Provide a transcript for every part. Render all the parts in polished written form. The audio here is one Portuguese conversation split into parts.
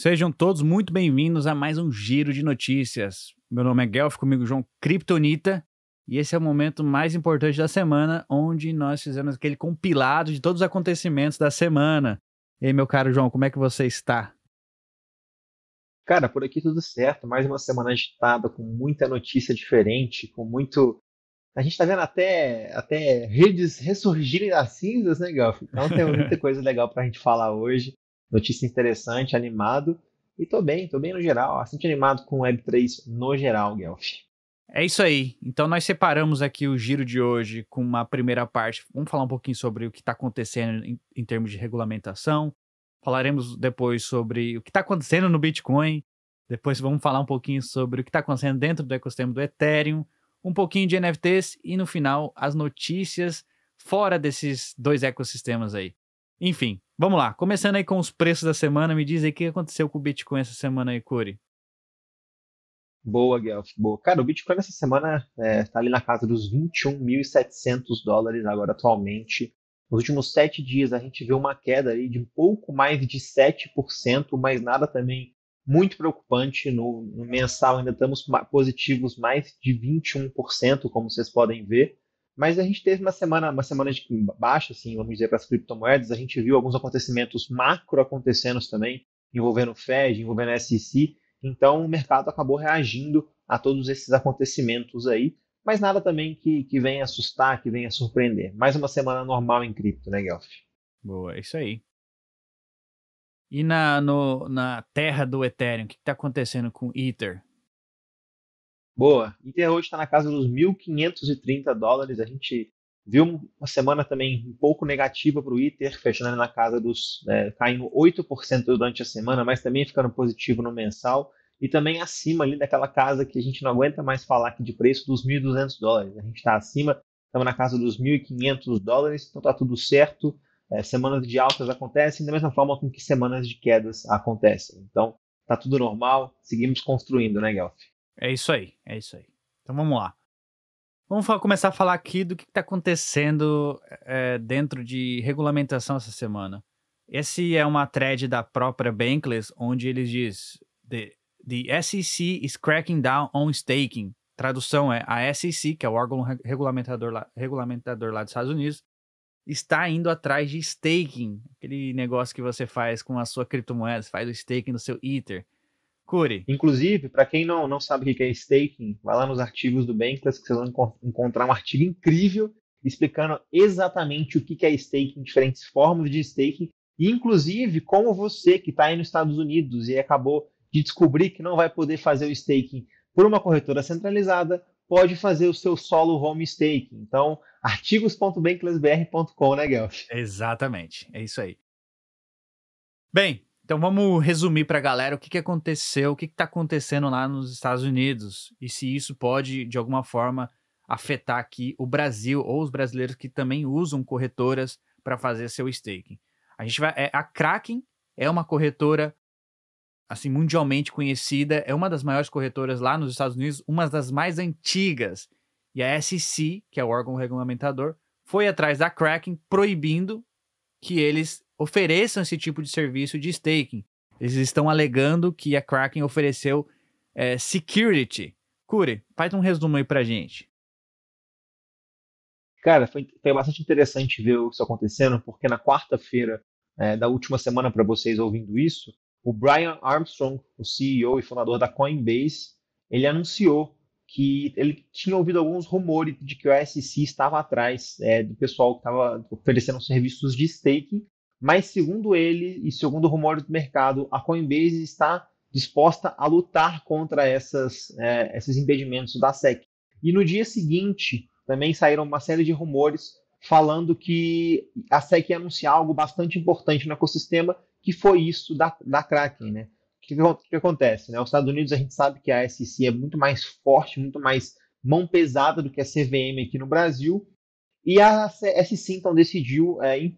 Sejam todos muito bem-vindos a mais um Giro de Notícias. Meu nome é Guelph, comigo João Kryptonita, e esse é o momento mais importante da semana, onde nós fizemos aquele compilado de todos os acontecimentos da semana. E aí, meu caro João, como é que você está? Cara, por aqui tudo certo. Mais uma semana agitada, com muita notícia diferente, com muito. A gente tá vendo até redes ressurgirem das cinzas, né, Gelf? Então tem muita coisa legal pra gente falar hoje. Notícia interessante, animado. E tô bem no geral. Bastante animado com o Web3 no geral, Gelf. É isso aí. Então nós separamos aqui o giro de hoje com uma primeira parte. Vamos falar um pouquinho sobre o que está acontecendo em termos de regulamentação. Falaremos depois sobre o que está acontecendo no Bitcoin. Depois vamos falar um pouquinho sobre o que está acontecendo dentro do ecossistema do Ethereum. Um pouquinho de NFTs e no final as notícias fora desses dois ecossistemas aí. Enfim, vamos lá. Começando aí com os preços da semana. Me diz aí o que aconteceu com o Bitcoin essa semana aí, Curi. Boa, Gelf, boa. Cara, o Bitcoin essa semana tá ali na casa dos US$ 21.700 agora atualmente. Nos últimos 7 dias a gente viu uma queda ali de um pouco mais de 7%, mas nada também muito preocupante. No mensal ainda estamos positivos mais de 21%, como vocês podem ver. Mas a gente teve uma semana de baixa, assim, vamos dizer, para as criptomoedas. A gente viu alguns acontecimentos macro acontecendo também, envolvendo o Fed, envolvendo a SEC. Então o mercado acabou reagindo a todos esses acontecimentos aí, mas nada também que venha assustar, que venha surpreender. Mais uma semana normal em cripto, né, Guelph? Boa, é isso aí. E na terra do Ethereum, o que está acontecendo com o Ether? Boa. Ether hoje está na casa dos US$ 1.530. A gente viu uma semana também um pouco negativa para o Ether, fechando na casa caindo 8% durante a semana, mas também ficando positivo no mensal. E também acima ali daquela casa que a gente não aguenta mais falar aqui de preço dos US$ 1.200. A gente está acima, estamos na casa dos US$ 1.500, então está tudo certo. Semanas de altas acontecem da mesma forma com que semanas de quedas acontecem. Então, está tudo normal, seguimos construindo, né, Guelph? É isso aí, é isso aí. Então vamos lá. Vamos começar a falar aqui do que está acontecendo dentro de regulamentação essa semana. Esse é uma thread da própria Bankless, onde eles diz the SEC is cracking down on staking. Tradução é a SEC, que é o órgão regulamentador lá dos Estados Unidos, está indo atrás de staking, aquele negócio que você faz com a sua criptomoeda, você faz o staking no seu Ether. Curi. Inclusive, para quem não sabe o que é staking, vai lá nos artigos do Bankless que vocês vão encontrar um artigo incrível explicando exatamente o que é staking, diferentes formas de staking, e inclusive como você que está aí nos Estados Unidos e acabou de descobrir que não vai poder fazer o staking por uma corretora centralizada, pode fazer o seu solo home staking. Então, artigos.banklessbr.com, né, Guelph? Exatamente, é isso aí. Bem, então vamos resumir para a galera o que aconteceu, o que está acontecendo lá nos Estados Unidos e se isso pode, de alguma forma, afetar aqui o Brasil ou os brasileiros que também usam corretoras para fazer seu staking. A Kraken é uma corretora assim mundialmente conhecida, é uma das maiores corretoras lá nos Estados Unidos, uma das mais antigas. E a SEC, que é o órgão regulamentador, foi atrás da Kraken proibindo que eles ofereçam esse tipo de serviço de staking. Eles estão alegando que a Kraken ofereceu security. Curi, faz um resumo aí pra gente. Cara, foi bastante interessante ver isso acontecendo, porque na quarta-feira da última semana, para vocês ouvindo isso, o Brian Armstrong, o CEO e fundador da Coinbase, ele anunciou que ele tinha ouvido alguns rumores de que o SEC estava atrás do pessoal que estava oferecendo serviços de staking, mas segundo ele e segundo rumores do mercado, a Coinbase está disposta a lutar contra esses impedimentos da SEC. E no dia seguinte, também saíram uma série de rumores falando que a SEC ia anunciar algo bastante importante no ecossistema, que foi isso da Kraken, né? O que acontece? Né? Os Estados Unidos, a gente sabe que a SEC é muito mais forte, muito mais mão pesada do que a CVM aqui no Brasil, e a SEC então decidiu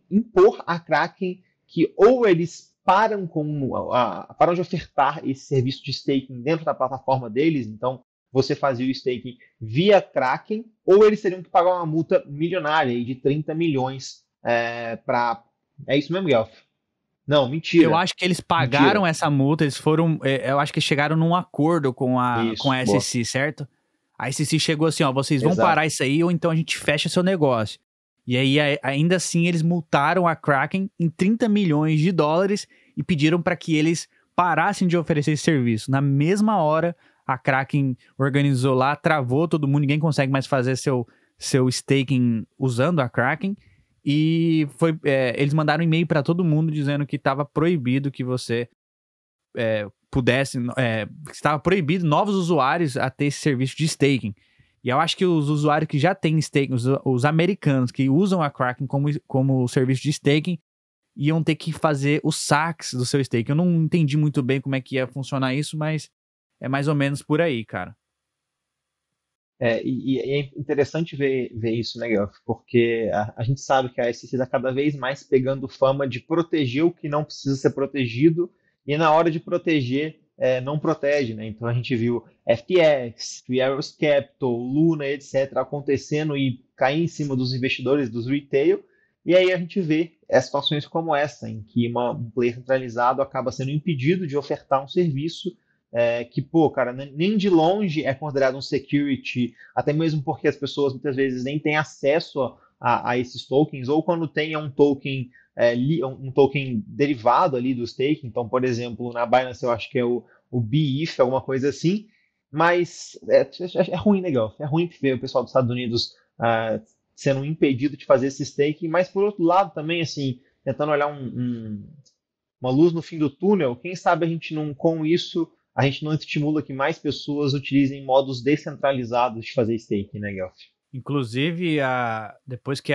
impor à Kraken que ou eles param de ofertar esse serviço de staking dentro da plataforma deles, então você fazia o staking via Kraken, ou eles teriam que pagar uma multa milionária aí de 30 milhões para. É isso mesmo, Guelph? Não, Eu mentira. acho que eles pagaram Mentira. essa multa, eles foram. Eu acho que chegaram num acordo com Isso, a boa. SEC, certo? A SEC chegou assim, ó, vocês vão Exato. parar isso aí ou então a gente fecha seu negócio. E aí, ainda assim, eles multaram a Kraken em 30 milhões de dólares e pediram para que eles parassem de oferecer esse serviço. Na mesma hora, a Kraken organizou lá, travou todo mundo, ninguém consegue mais fazer seu staking usando a Kraken. E eles mandaram um e-mail para todo mundo dizendo que estava proibido que você pudesse. Estava proibido novos usuários a ter esse serviço de staking. E eu acho que os usuários que já têm staking, os americanos que usam a Kraken como serviço de staking, iam ter que fazer os saques do seu staking. Eu não entendi muito bem como é que ia funcionar isso, mas é mais ou menos por aí, cara. E é interessante ver isso, né, Guelph? Porque a gente sabe que a SEC está cada vez mais pegando fama de proteger o que não precisa ser protegido e na hora de proteger, não protege, né? Então a gente viu FTX, Three Arrows Capital, Luna, etc., acontecendo e cair em cima dos investidores, dos retail, e aí a gente vê situações como essa, em que um player centralizado acaba sendo impedido de ofertar um serviço que, pô, cara, nem de longe é considerado um security, até mesmo porque as pessoas muitas vezes nem têm acesso a esses tokens, ou quando tem um token, um token derivado ali do staking, então, por exemplo, na Binance eu acho que é o BEEF, alguma coisa assim, mas é ruim, legal, é ruim ver o pessoal dos Estados Unidos sendo impedido de fazer esse staking, mas por outro lado também, assim, tentando olhar uma luz no fim do túnel, quem sabe a gente não, com isso, a gente não estimula que mais pessoas utilizem modos descentralizados de fazer staking, né, Guelph? Inclusive, depois que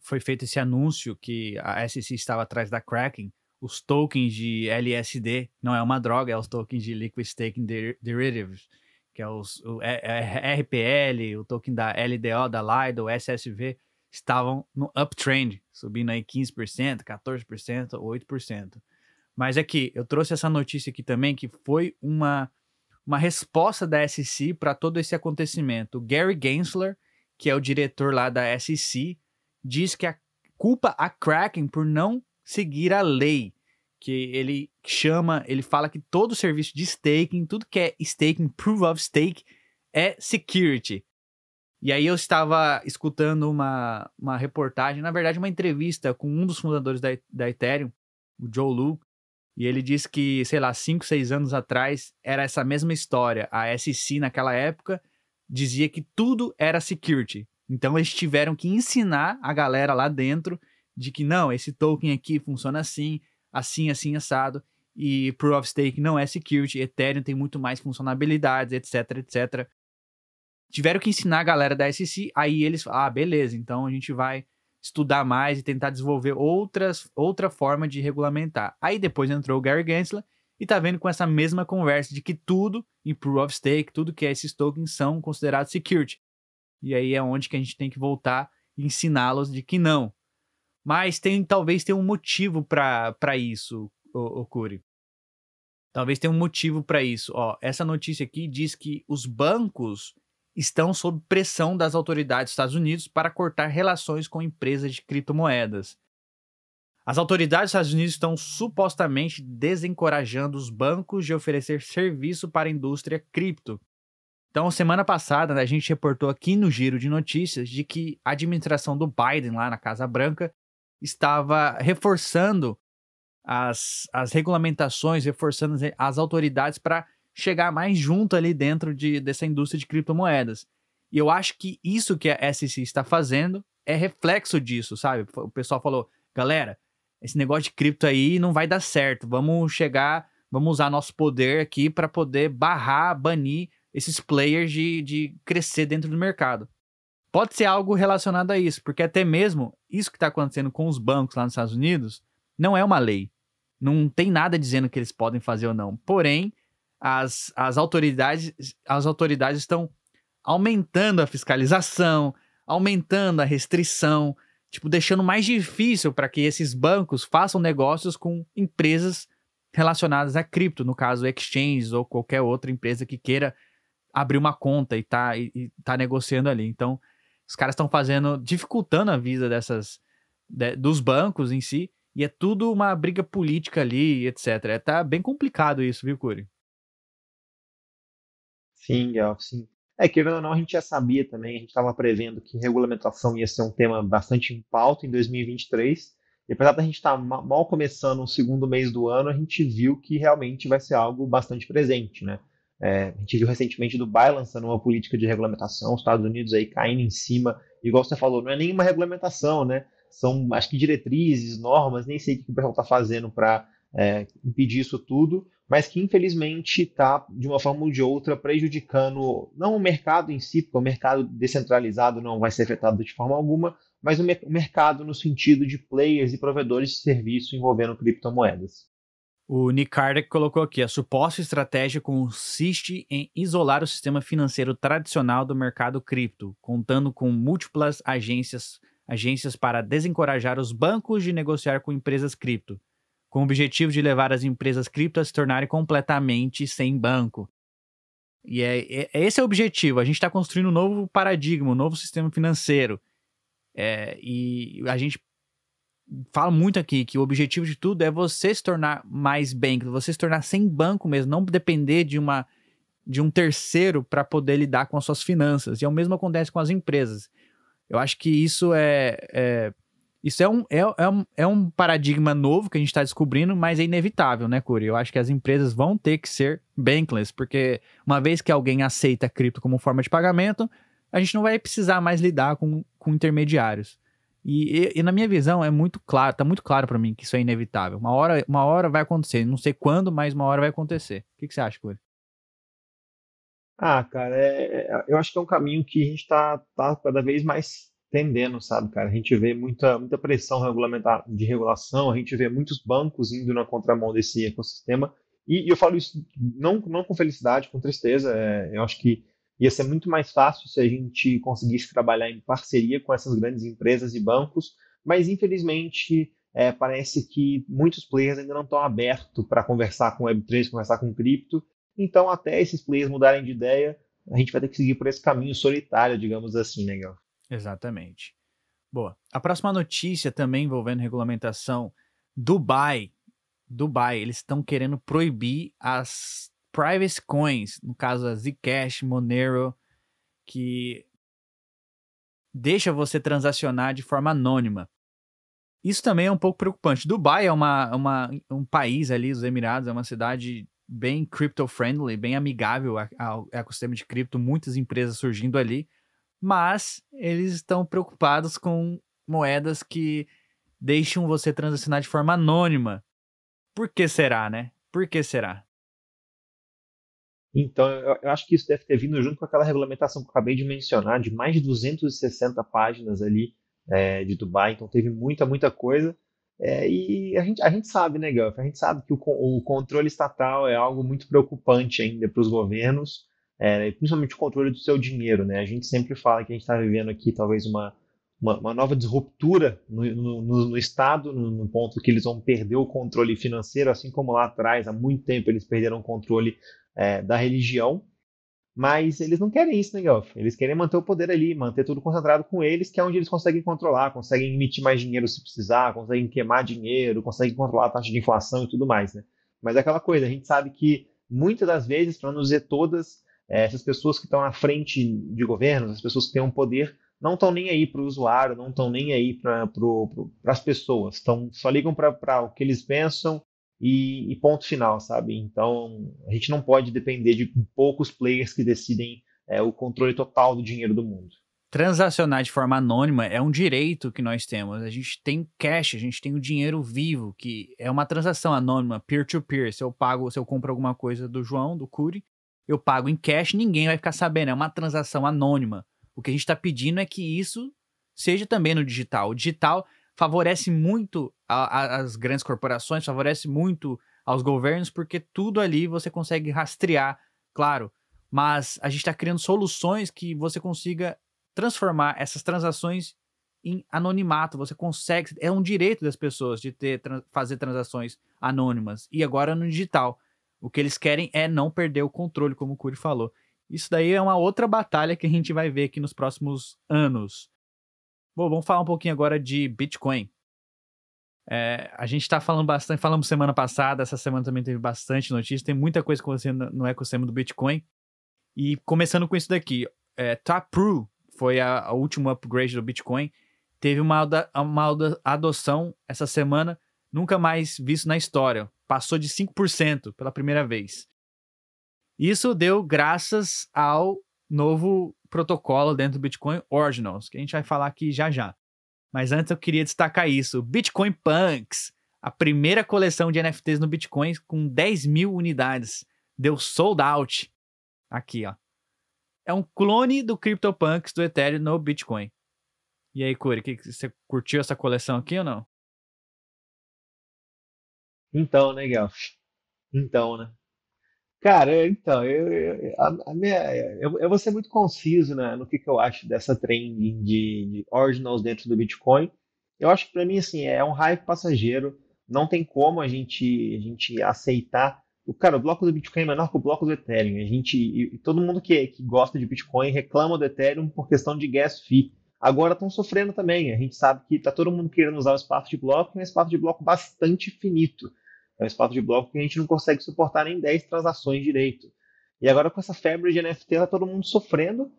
foi feito esse anúncio que a SEC estava atrás da Kraken, os tokens de LSD, não é uma droga, é os tokens de Liquid Staking Derivatives, que é o RPL, o token da LDO, da Lido, SSV, estavam no uptrend, subindo aí 15%, 14%, 8%. Mas aqui, eu trouxe essa notícia aqui também, que foi uma resposta da SEC para todo esse acontecimento. O Gary Gensler, que é o diretor lá da SEC, diz que culpa a Kraken por não seguir a lei, que ele fala que todo serviço de staking, tudo que é staking, proof of stake, é security. E aí eu estava escutando uma reportagem, na verdade uma entrevista com um dos fundadores da Ethereum, o Joe Lu, e ele disse que, sei lá, 5, 6 anos atrás, era essa mesma história. A SEC, naquela época, dizia que tudo era security. Então, eles tiveram que ensinar a galera lá dentro de que, não, esse token aqui funciona assim, assim, assim, assado. E Proof of Stake não é security. Ethereum tem muito mais funcionalidades, etc, etc. Tiveram que ensinar a galera da SEC. Aí eles falaram, beleza, então a gente vai estudar mais e tentar desenvolver outra forma de regulamentar. Aí depois entrou o Gary Gensler e tá vendo com essa mesma conversa de que tudo em Proof of Stake, tudo que é esses tokens são considerados security. E aí é onde que a gente tem que voltar e ensiná-los de que não. Mas talvez tenha um motivo para isso, o Curi. Talvez tenha um motivo para isso. Ó, essa notícia aqui diz que os bancos estão sob pressão das autoridades dos Estados Unidos para cortar relações com empresas de criptomoedas. As autoridades dos Estados Unidos estão supostamente desencorajando os bancos de oferecer serviço para a indústria cripto. Então, semana passada, a gente reportou aqui no Giro de Notícias de que a administração do Biden, lá na Casa Branca, estava reforçando as regulamentações, reforçando as autoridades para chegar mais junto ali dentro dessa indústria de criptomoedas. E eu acho que isso que a SEC está fazendo é reflexo disso, sabe? O pessoal falou, galera, esse negócio de cripto aí não vai dar certo, vamos usar nosso poder aqui para poder banir esses players de crescer dentro do mercado. Pode ser algo relacionado a isso, porque até mesmo isso que está acontecendo com os bancos lá nos Estados Unidos não é uma lei. Não tem nada dizendo que eles podem fazer ou não. Porém, as autoridades estão aumentando a fiscalização, aumentando a restrição, deixando mais difícil para que esses bancos façam negócios com empresas relacionadas a cripto, no caso exchanges ou qualquer outra empresa que queira abrir uma conta e tá negociando ali. Então, os caras estão dificultando a vida dos bancos em si, E é tudo uma briga política ali, etc. Tá bem complicado isso, viu, Curi? Sim, Guelph, sim. Querendo ou não, a gente já sabia também, a gente estava prevendo que regulamentação ia ser um tema bastante em pauta em 2023. E apesar da gente estar mal começando o segundo mês do ano, a gente viu que realmente vai ser algo bastante presente, né? A gente viu recentemente Dubai lançando uma política de regulamentação, os Estados Unidos aí caindo em cima, igual você falou, não é nenhuma regulamentação, né? São, acho que diretrizes, normas, nem sei o que o pessoal está fazendo para impedir isso tudo, mas que infelizmente está, de uma forma ou de outra, prejudicando não o mercado em si, porque o mercado descentralizado não vai ser afetado de forma alguma, mas o mercado no sentido de players e provedores de serviço envolvendo criptomoedas. O Nick Kardec colocou aqui: a suposta estratégia consiste em isolar o sistema financeiro tradicional do mercado cripto, contando com múltiplas agências para desencorajar os bancos de negociar com empresas cripto, com o objetivo de levar as empresas cripto a se tornarem completamente sem banco. E esse é o objetivo. A gente está construindo um novo paradigma, um novo sistema financeiro. E a gente fala muito aqui que o objetivo de tudo é você se tornar mais banco, você se tornar sem banco mesmo, não depender de um terceiro para poder lidar com as suas finanças. E o mesmo acontece com as empresas. Eu acho que isso é um paradigma novo que a gente está descobrindo, mas é inevitável, né, Curi? Eu acho que as empresas vão ter que ser bankless, porque uma vez que alguém aceita cripto como forma de pagamento, a gente não vai precisar mais lidar com intermediários. E na minha visão é muito claro, tá muito claro para mim que isso é inevitável. Uma hora vai acontecer, não sei quando, mas uma hora vai acontecer. O que você acha, Curi? Cara, eu acho que é um caminho que a gente tá cada vez mais tendendo, sabe, cara? A gente vê muita pressão regulamentar, de regulação, a gente vê muitos bancos indo na contramão desse ecossistema, e eu falo isso não com felicidade, com tristeza. Eu acho que ia ser muito mais fácil se a gente conseguisse trabalhar em parceria com essas grandes empresas e bancos, mas infelizmente parece que muitos players ainda não estão abertos para conversar com Web3, conversar com cripto. Então, até esses players mudarem de ideia, a gente vai ter que seguir por esse caminho solitário, digamos assim, né, Gal? Exatamente. Boa. A próxima notícia também envolvendo regulamentação. Dubai. Dubai, eles estão querendo proibir as privacy coins, no caso a Zcash, Monero, que deixa você transacionar de forma anônima. Isso também é um pouco preocupante. Dubai é um país ali, os Emirados, é uma cidade bem crypto-friendly, bem amigável ao ecossistema de cripto, muitas empresas surgindo ali, mas eles estão preocupados com moedas que deixam você transacionar de forma anônima. Por que será, né? Por que será? Então, eu acho que isso deve ter vindo junto com aquela regulamentação que eu acabei de mencionar, de mais de 260 páginas ali de Dubai. Então, teve muita coisa. E a gente sabe, né, Guelph? A gente sabe que o controle estatal é algo muito preocupante ainda para os governos, principalmente o controle do seu dinheiro, né? A gente sempre fala que a gente está vivendo aqui talvez uma nova disruptura no Estado, no ponto que eles vão perder o controle financeiro, assim como lá atrás, há muito tempo, eles perderam o controle da religião, mas eles não querem isso, né, Guelph? Eles querem manter o poder ali, manter tudo concentrado com eles, que é onde eles conseguem controlar, conseguem emitir mais dinheiro se precisar, conseguem queimar dinheiro, conseguem controlar a taxa de inflação e tudo mais, né? Mas é aquela coisa, a gente sabe que muitas das vezes, para não dizer todas, essas pessoas que estão na frente de governos, as pessoas que têm um poder, não estão nem aí para o usuário, não estão nem aí para as pessoas, só ligam para o que eles pensam e ponto final, sabe? Então, a gente não pode depender de poucos players que decidem o controle total do dinheiro do mundo. Transacionar de forma anônima é um direito que nós temos. A gente tem cash, a gente tem o dinheiro vivo, que é uma transação anônima, peer-to-peer. Se eu compro alguma coisa do João, do Curi, eu pago em cash, ninguém vai ficar sabendo. É uma transação anônima. O que a gente está pedindo é que isso seja também no digital. O digital favorece muito as grandes corporações, favorece muito aos governos, porque tudo ali você consegue rastrear, claro. Mas a gente está criando soluções que você consiga transformar essas transações em anonimato. Você consegue, é um direito das pessoas de fazer transações anônimas. E agora no digital. O que eles querem é não perder o controle, como o Curi falou. Isso daí é uma outra batalha que a gente vai ver aqui nos próximos anos. Bom, vamos falar um pouquinho agora de Bitcoin. A gente tá falando bastante, falamos semana passada, essa semana também teve bastante notícia, tem muita coisa acontecendo no ecossistema do Bitcoin. E começando com isso daqui, Taproot foi a última upgrade do Bitcoin, teve uma adoção essa semana, nunca mais visto na história, passou de 5% pela primeira vez. Isso deu graças ao novo protocolo dentro do Bitcoin Ordinals, que a gente vai falar aqui já já. Mas antes eu queria destacar isso, Bitcoin Punks, a primeira coleção de NFTs no Bitcoin com 10 mil unidades, deu sold out. Aqui, ó. É um clone do CryptoPunks do Ethereum no Bitcoin. E aí, Curi, você curtiu essa coleção aqui ou não? Então, né, Guelph? Então, né? Cara, então, eu vou ser muito conciso, né, no que eu acho dessa trend de ordinals dentro do Bitcoin. Eu acho que para mim, assim, é um hype passageiro. Não tem como a gente aceitar. Cara, o bloco do Bitcoin é menor que o bloco do Ethereum. E todo mundo que gosta de Bitcoin reclama do Ethereum por questão de gas fee. Agora estão sofrendo também. A gente sabe que está todo mundo querendo usar o espaço de bloco, e é um espaço de bloco bastante finito. É um espaço de bloco que a gente não consegue suportar nem 10 transações direito. E agora com essa febre de NFT, tá todo mundo sofrendo,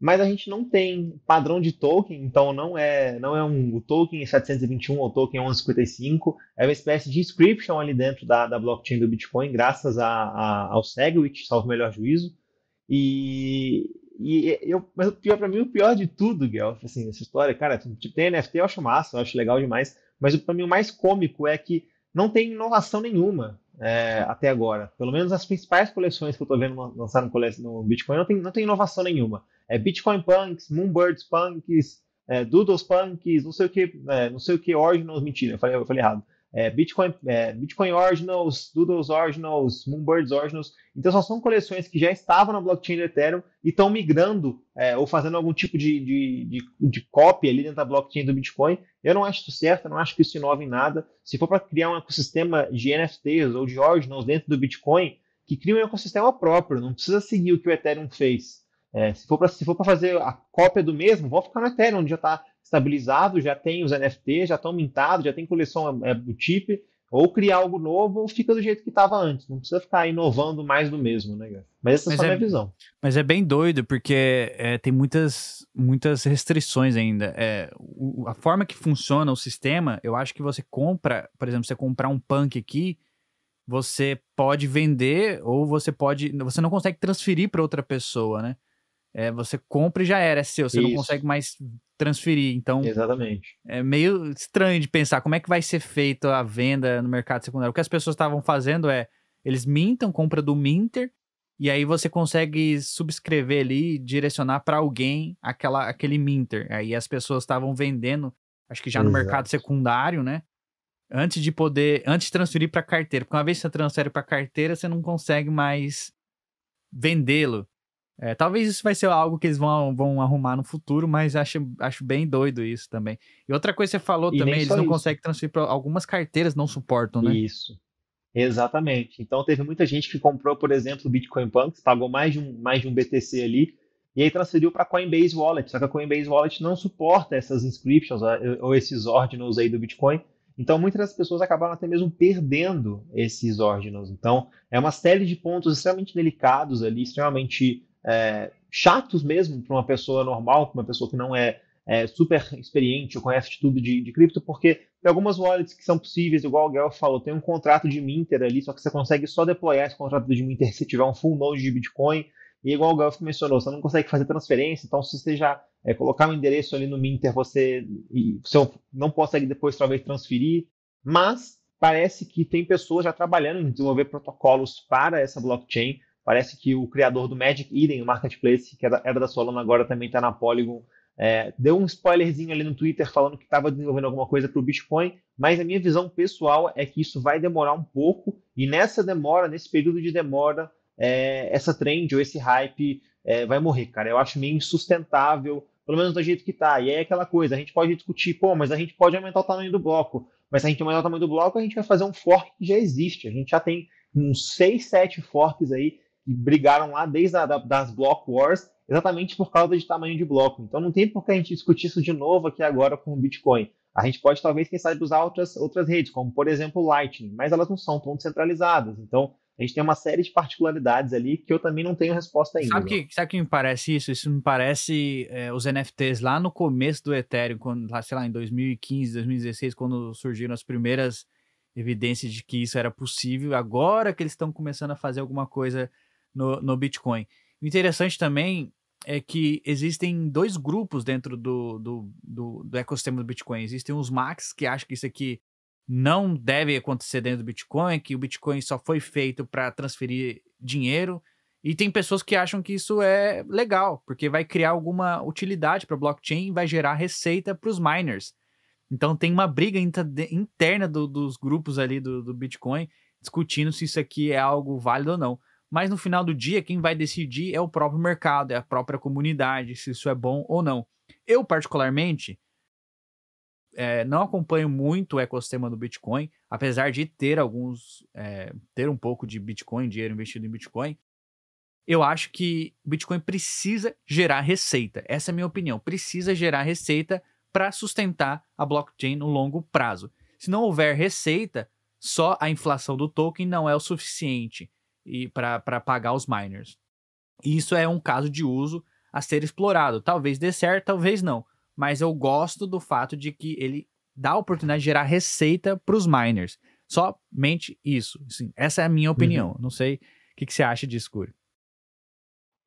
mas a gente não tem padrão de token, então o token 721 ou o token 1155, é uma espécie de inscription ali dentro da blockchain do Bitcoin, graças ao SegWit, salvo o melhor juízo. Mas para mim, o pior de tudo, Guelph, assim, essa história, cara, tipo, tem NFT, eu acho massa, eu acho legal demais, mas para mim o mais cômico é que não tem inovação nenhuma até agora. Pelo menos as principais coleções que eu estou vendo lançar no Bitcoin não tem inovação nenhuma. Bitcoin Punks, Moonbirds Punks, Doodles Punks, não sei o que Ordinals, mentira, eu falei errado. Bitcoin Ordinals, Doodles Ordinals, Moonbirds Ordinals. Então são coleções que já estavam na blockchain do Ethereum e estão migrando ou fazendo algum tipo de cópia ali dentro da blockchain do Bitcoin. Eu não acho isso certo, eu não acho que isso inova em nada. Se for para criar um ecossistema de NFTs ou de Ordinals dentro do Bitcoin, que cria um ecossistema próprio, não precisa seguir o que o Ethereum fez. Se for para fazer a cópia do mesmo, vão ficar no Ethereum, onde já está estabilizado, já tem os NFTs, já estão mintados, já tem coleção do chip, ou criar algo novo, ou fica do jeito que estava antes. Não precisa ficar inovando mais do mesmo, né, cara? Mas essa é só a minha visão. Mas é bem doido, porque tem muitas restrições ainda. A forma que funciona o sistema, eu acho que você compra, por exemplo, você comprar um punk aqui, você pode vender, ou você não consegue transferir para outra pessoa, né? Você compra e já era, é seu, você não consegue mais transferir. Então, exatamente. É meio estranho de pensar como é que vai ser feita a venda no mercado secundário. O que as pessoas estavam fazendo eles mintam, compra do minter, e aí você consegue subscrever ali, direcionar para alguém aquele minter. Aí as pessoas estavam vendendo, acho que já no mercado secundário, né? Antes de transferir para carteira. Porque uma vez que você transfere para carteira, você não consegue mais vendê-lo. Talvez isso vai ser algo que eles vão arrumar no futuro, mas acho bem doido isso também. E outra coisa que você falou também, eles não conseguem transferir para algumas carteiras, não suportam, né? Isso, exatamente. Então teve muita gente que comprou, por exemplo, o Bitcoin Punks, pagou mais de um BTC ali, e aí transferiu para a Coinbase Wallet, só que a Coinbase Wallet não suporta essas inscriptions ou esses ordinals aí do Bitcoin. Então muitas das pessoas acabaram até mesmo perdendo esses ordinals. Então é uma série de pontos extremamente delicados ali, extremamente chatos mesmo para uma pessoa normal, para uma pessoa que não é super experiente ou conhece de tudo de cripto, porque tem algumas wallets que são possíveis, igual o Guelph falou, tem um contrato de minter ali, só que você consegue só deployar esse contrato de minter se tiver um full node de Bitcoin, e igual o Guelph mencionou, você não consegue fazer transferência, então se você já colocar um endereço ali no minter, você não consegue depois talvez transferir, mas parece que tem pessoas já trabalhando em desenvolver protocolos para essa blockchain. Parece que o criador do Magic Eden, o Marketplace, que era da Solana, agora também está na Polygon, deu um spoilerzinho ali no Twitter falando que estava desenvolvendo alguma coisa para o Bitcoin, mas a minha visão pessoal é que isso vai demorar um pouco, e nesse período de demora, essa trend ou esse hype vai morrer, cara. Eu acho meio insustentável, pelo menos do jeito que está. E aí é aquela coisa, a gente pode discutir, mas a gente pode aumentar o tamanho do bloco, mas se a gente aumentar o tamanho do bloco, a gente vai fazer um fork que já existe. A gente já tem uns 6, 7 forks aí que brigaram lá desde das Block Wars, exatamente por causa de tamanho de bloco. Então não tem por que a gente discutir isso de novo aqui agora com o Bitcoin. A gente pode, talvez, quem sabe, usar outras redes, como, por exemplo, o Lightning, mas elas não são tão descentralizadas. Então, a gente tem uma série de particularidades ali que eu também não tenho resposta ainda. Sabe que me parece isso? Isso me parece os NFTs lá no começo do Ethereum, quando, lá, sei lá, em 2015, 2016, quando surgiram as primeiras evidências de que isso era possível. Agora que eles estão começando a fazer alguma coisa no Bitcoin. O interessante também é que existem dois grupos dentro do ecossistema do Bitcoin. Existem os Max, que acham que isso aqui não deve acontecer dentro do Bitcoin, que o Bitcoin só foi feito para transferir dinheiro. E tem pessoas que acham que isso é legal, porque vai criar alguma utilidade para a blockchain e vai gerar receita para os miners. Então tem uma briga interna dos grupos ali do Bitcoin, discutindo se isso aqui é algo válido ou não. Mas no final do dia, quem vai decidir é o próprio mercado, é a própria comunidade, se isso é bom ou não. Eu, particularmente, não acompanho muito o ecossistema do Bitcoin, apesar de ter ter um pouco de Bitcoin, dinheiro investido em Bitcoin. Eu acho que o Bitcoin precisa gerar receita. Essa é a minha opinião. Precisa gerar receita para sustentar a blockchain no longo prazo. Se não houver receita, só a inflação do token não é o suficiente para pagar os miners. E isso é um caso de uso a ser explorado. Talvez dê certo, talvez não. Mas eu gosto do fato de que ele dá a oportunidade de gerar receita para os miners. Somente isso. Assim, essa é a minha opinião. Não sei o que você acha disso, Curi.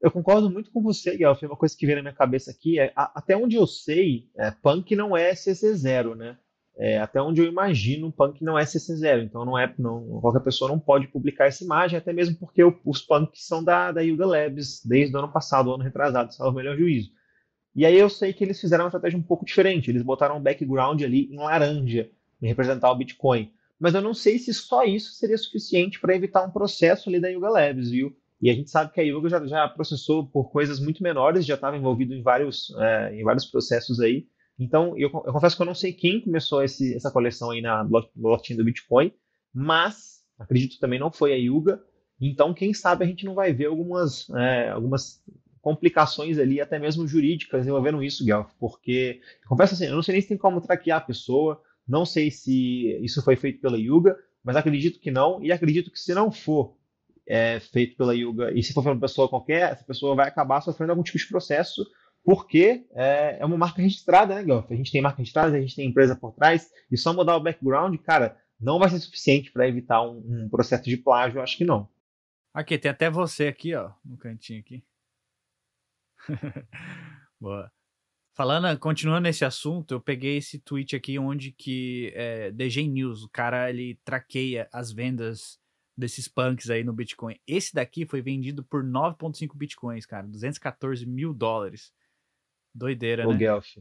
Eu concordo muito com você, Guelph. Uma coisa que veio na minha cabeça aqui até onde eu sei, Punk não é CC0, né? Até onde eu imagino, Punk não é CC0. Então qualquer pessoa não pode publicar essa imagem, até mesmo porque os Punks são da Yuga Labs desde o ano passado, o ano retrasado, salvo o melhor juízo. E aí eu sei que eles fizeram uma estratégia um pouco diferente. Eles botaram um background ali em laranja, em representar o Bitcoin. Mas eu não sei se só isso seria suficiente para evitar um processo ali da Yuga Labs, viu? E a gente sabe que a Yuga já processou por coisas muito menores, já estava envolvido em vários processos aí. Então, eu confesso que eu não sei quem começou essa coleção aí na blockchain do Bitcoin, mas acredito também não foi a Yuga. Então, quem sabe a gente não vai ver algumas complicações ali, até mesmo jurídicas, envolvendo isso, Guelph, porque, confesso assim, eu não sei nem se tem como traquear a pessoa, não sei se isso foi feito pela Yuga, mas acredito que não, e acredito que se não for feito pela Yuga, e se for uma pessoa qualquer, essa pessoa vai acabar sofrendo algum tipo de processo, porque é uma marca registrada, né, Guelph? A gente tem marca registrada, a gente tem empresa por trás, e só mudar o background, cara, não vai ser suficiente para evitar um processo de plágio, eu acho que não. Aqui, tem até você aqui, ó, no cantinho aqui. Boa. Continuando nesse assunto, eu peguei esse tweet aqui onde que DG News, o cara, ele traqueia as vendas desses punks aí no Bitcoin. Esse daqui foi vendido por 9,5 Bitcoins, cara, $214 mil. Doideira, Ô, né? Guelph,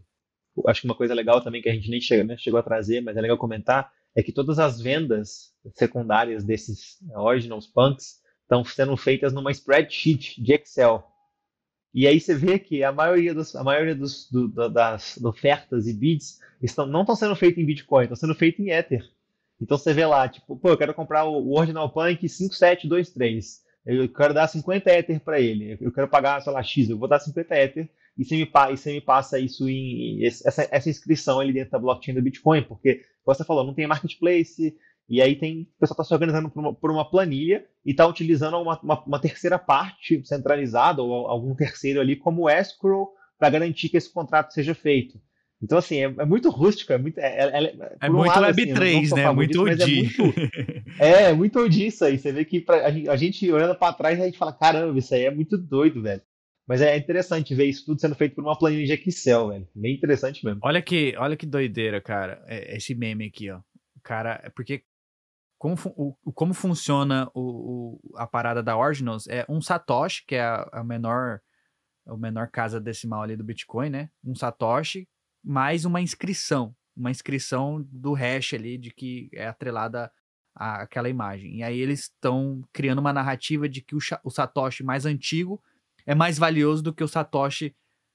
acho que uma coisa legal também que a gente nem chegou a trazer, mas é legal comentar, é que todas as vendas secundárias desses Originals Punks estão sendo feitas numa spreadsheet de Excel. E aí você vê que a maioria das ofertas e bids não estão sendo feitas em Bitcoin, estão sendo feitas em Ether. Então você vê lá, tipo, pô, eu quero comprar o Ordinal Punk 5723. Eu quero dar 50 Ether para ele. Eu quero pagar, sei lá, X, eu vou dar 50 Ether e você me passa isso essa inscrição ali dentro da blockchain do Bitcoin, porque, como você falou, não tem marketplace, e aí o pessoal está se organizando por uma planilha e está utilizando uma terceira parte centralizada ou algum terceiro ali como escrow para garantir que esse contrato seja feito. Então, assim, é muito rústico, É por um muito lado, assim, eu não Web3, sou a né? favor Muito disso, mas OG. muito OG isso aí. Você vê que a gente olhando para trás, a gente fala, caramba, isso aí é muito doido, velho. Mas é interessante ver isso tudo sendo feito por uma planilha de Excel, velho. Bem interessante mesmo. Olha que doideira, cara. Esse meme aqui, ó. O cara, porque como funciona a parada da Ordinals é um Satoshi, que é a menor casa decimal ali do Bitcoin, né? Um Satoshi mais uma inscrição do hash ali de que é atrelada àquela imagem. E aí eles estão criando uma narrativa de que o Satoshi mais antigo é mais valioso do que o Satoshi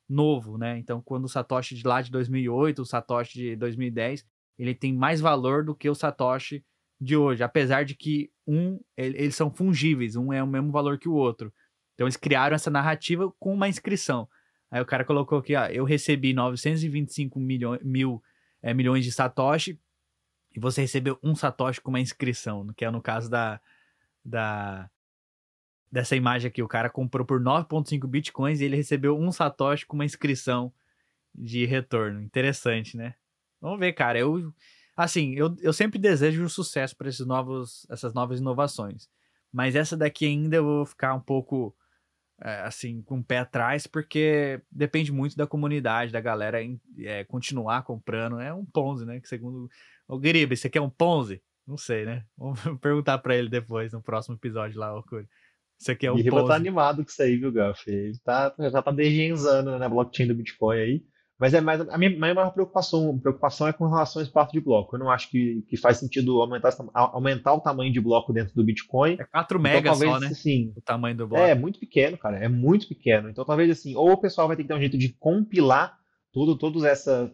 novo, né? Então, quando o Satoshi de lá de 2008, o Satoshi de 2010, ele tem mais valor do que o Satoshi de hoje, apesar de que eles são fungíveis, um é o mesmo valor que o outro. Então eles criaram essa narrativa com uma inscrição. Aí o cara colocou aqui, ó, eu recebi 925 mil milhões de Satoshi, e você recebeu um Satoshi com uma inscrição, que é no caso dessa imagem aqui. O cara comprou por 9,5 bitcoins e ele recebeu um Satoshi com uma inscrição de retorno. Interessante, né? Vamos ver, cara. Eu sempre desejo sucesso para essas novas inovações. Mas essa daqui ainda eu vou ficar um pouco com o pé atrás, porque depende muito da comunidade, da galera continuar comprando. É um Ponzi, né? Que segundo o Gariba, isso aqui é um Ponzi? Não sei, né? Vamos perguntar para ele depois, no próximo episódio lá, Curi. Isso aqui é um Guiriba tá Ponzi. animado com isso aí, viu, Gaf? Ele já tá degenhando, né, na blockchain do Bitcoin aí. Mas a minha maior preocupação é com relação ao espaço de bloco. Eu não acho que faz sentido aumentar o tamanho de bloco dentro do Bitcoin. É 4 Então, megas só, talvez, né? assim, O tamanho do é bloco. muito pequeno, cara. É muito pequeno. Então, talvez, assim, ou o pessoal vai ter que dar um jeito de compilar todos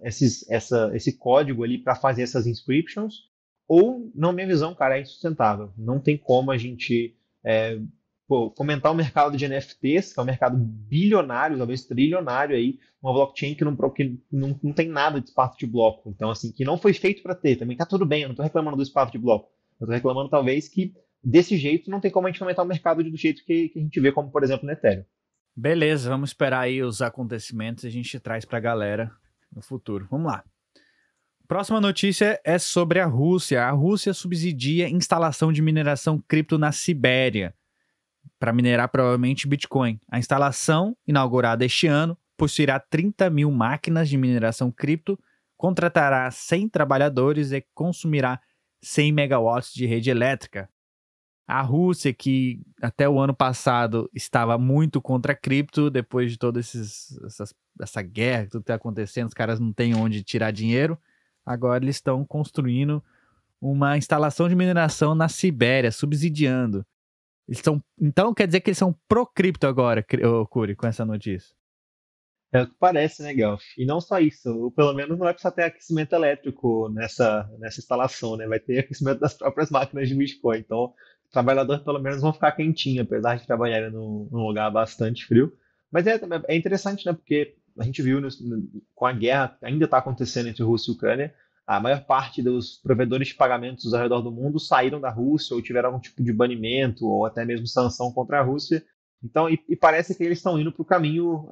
esse código ali para fazer essas inscriptions, ou, na minha visão, cara, é insustentável. Não tem como a gente fomentar o mercado de NFTs, que é um mercado bilionário, talvez trilionário aí, uma blockchain que não tem nada de espaço de bloco. Então, assim, que não foi feito para ter. Também tá tudo bem, eu não estou reclamando do espaço de bloco. Eu estou reclamando, talvez, que desse jeito não tem como a gente fomentar o mercado do jeito que a gente vê, como, por exemplo, no Ethereum. Beleza, vamos esperar aí os acontecimentos e a gente traz pra galera no futuro. Vamos lá. Próxima notícia é sobre a Rússia. A Rússia subsidia instalação de mineração cripto na Sibéria para minerar provavelmente Bitcoin. A instalação, inaugurada este ano, possuirá 30 mil máquinas de mineração cripto, contratará 100 trabalhadores e consumirá 100 megawatts de rede elétrica. A Rússia, que até o ano passado estava muito contra a cripto, depois de toda essa guerra que tudo está acontecendo, os caras não têm onde tirar dinheiro, agora eles estão construindo uma instalação de mineração na Sibéria, subsidiando. Então quer dizer que eles são pró-cripto agora, Curi, com essa notícia. É o que parece, né, Guelph? E não só isso, ou pelo menos não vai precisar ter aquecimento elétrico nessa instalação, né? Vai ter aquecimento das próprias máquinas de Bitcoin. Então, os trabalhadores pelo menos vão ficar quentinhos, apesar de trabalharem num lugar bastante frio. Mas é interessante, né? Porque a gente viu com a guerra que ainda está acontecendo entre Rússia e Ucrânia, a maior parte dos provedores de pagamentos ao redor do mundo saíram da Rússia ou tiveram algum tipo de banimento ou até mesmo sanção contra a Rússia. Então, e parece que eles estão indo para o caminho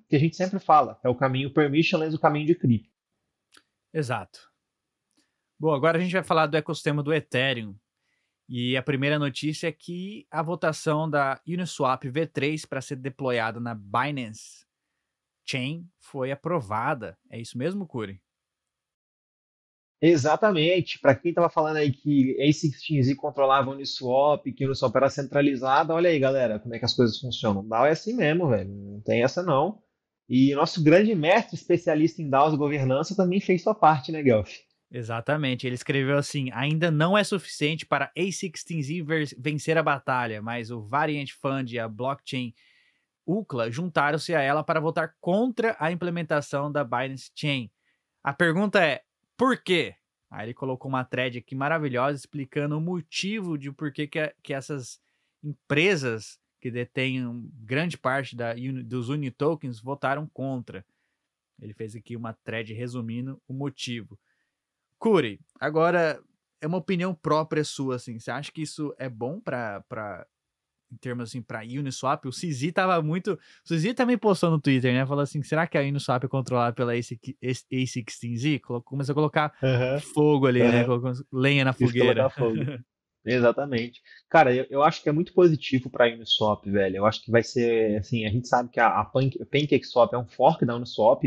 que a gente sempre fala, que é o caminho permissionless, o caminho de cripto. Exato. Bom, agora a gente vai falar do ecossistema do Ethereum. E a primeira notícia é que a votação da Uniswap V3 para ser deployada na Binance Chain foi aprovada. É isso mesmo, Curi? Exatamente. Para quem estava falando aí que a16z controlava a Uniswap, que a Uniswap era centralizada, olha aí, galera, como é que as coisas funcionam. DAO é assim mesmo, velho. Não tem essa não. E nosso grande mestre especialista em DAOs e governança também fez sua parte, né, Guelph? Exatamente. Ele escreveu assim: ainda não é suficiente para A16Z vencer a batalha, mas o Variant Fund e a blockchain UCLA juntaram-se a ela para votar contra a implementação da Binance Chain. A pergunta é, por quê? Aí ele colocou uma thread aqui maravilhosa explicando o motivo de por que essas empresas que detêm grande parte dos Unitokens votaram contra. Ele fez aqui uma thread resumindo o motivo. Curi, agora é uma opinião própria sua, assim. Você acha que isso é bom em termos assim, para Uniswap? O Cizi tava muito. O Cizi também postou no Twitter, né? Falou assim: será que a Uniswap é controlada pela A16Z? Começou a colocar Uhum, fogo ali, né? uhum. Colocou lenha na Isso colocar fogueira. fogo. Exatamente. Cara, eu acho que é muito positivo para a Uniswap, velho. Eu acho que vai ser, assim, a gente sabe que a PancakeSwap é um fork da Uniswap,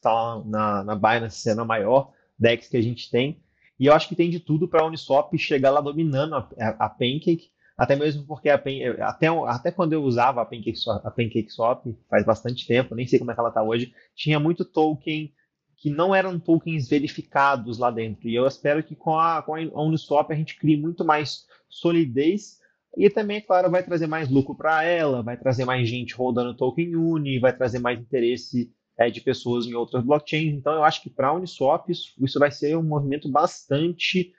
tá lá na Binance sendo a maior DEX que a gente tem. E eu acho que tem de tudo para a Uniswap chegar lá dominando a Pancake, até mesmo porque até quando eu usava a PancakeSwap, faz bastante tempo, nem sei como é que ela tá hoje, tinha muito token que não eram tokens verificados lá dentro. E eu espero que com a Uniswap a gente crie muito mais solidez e também, claro, vai trazer mais lucro para ela, vai trazer mais gente rodando token Uni, vai trazer mais interesse de pessoas em outras blockchains. Então, eu acho que para a Uniswap isso vai ser um movimento bastante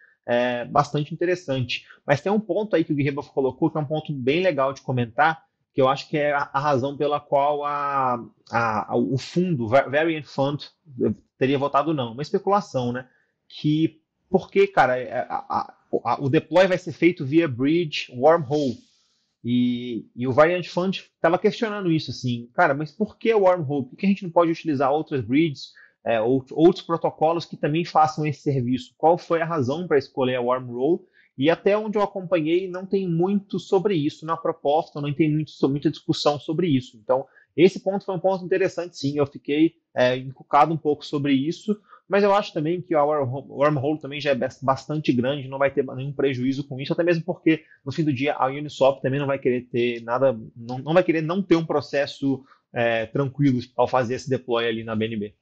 interessante. Mas tem um ponto aí que o Guilherme colocou, que é um ponto bem legal de comentar, que eu acho que é a razão pela qual o fundo, Variant Fund, teria votado não. Uma especulação, né? Que, porque, cara, o deploy vai ser feito via bridge wormhole. E o Variant Fund estava questionando isso, assim, cara, mas por que o wormhole? Por que a gente não pode utilizar outras bridges, outros protocolos que também façam esse serviço? Qual foi a razão para escolher a wormhole? E até onde eu acompanhei, não tem muito sobre isso na proposta, não tem muita discussão sobre isso. Então, esse ponto foi um ponto interessante, sim. Eu fiquei encucado um pouco sobre isso, mas eu acho também que a wormhole também já é bastante grande, não vai ter nenhum prejuízo com isso, até mesmo porque no fim do dia a Uniswap também não vai querer ter nada, não vai querer não ter um processo tranquilo ao fazer esse deploy ali na BNB.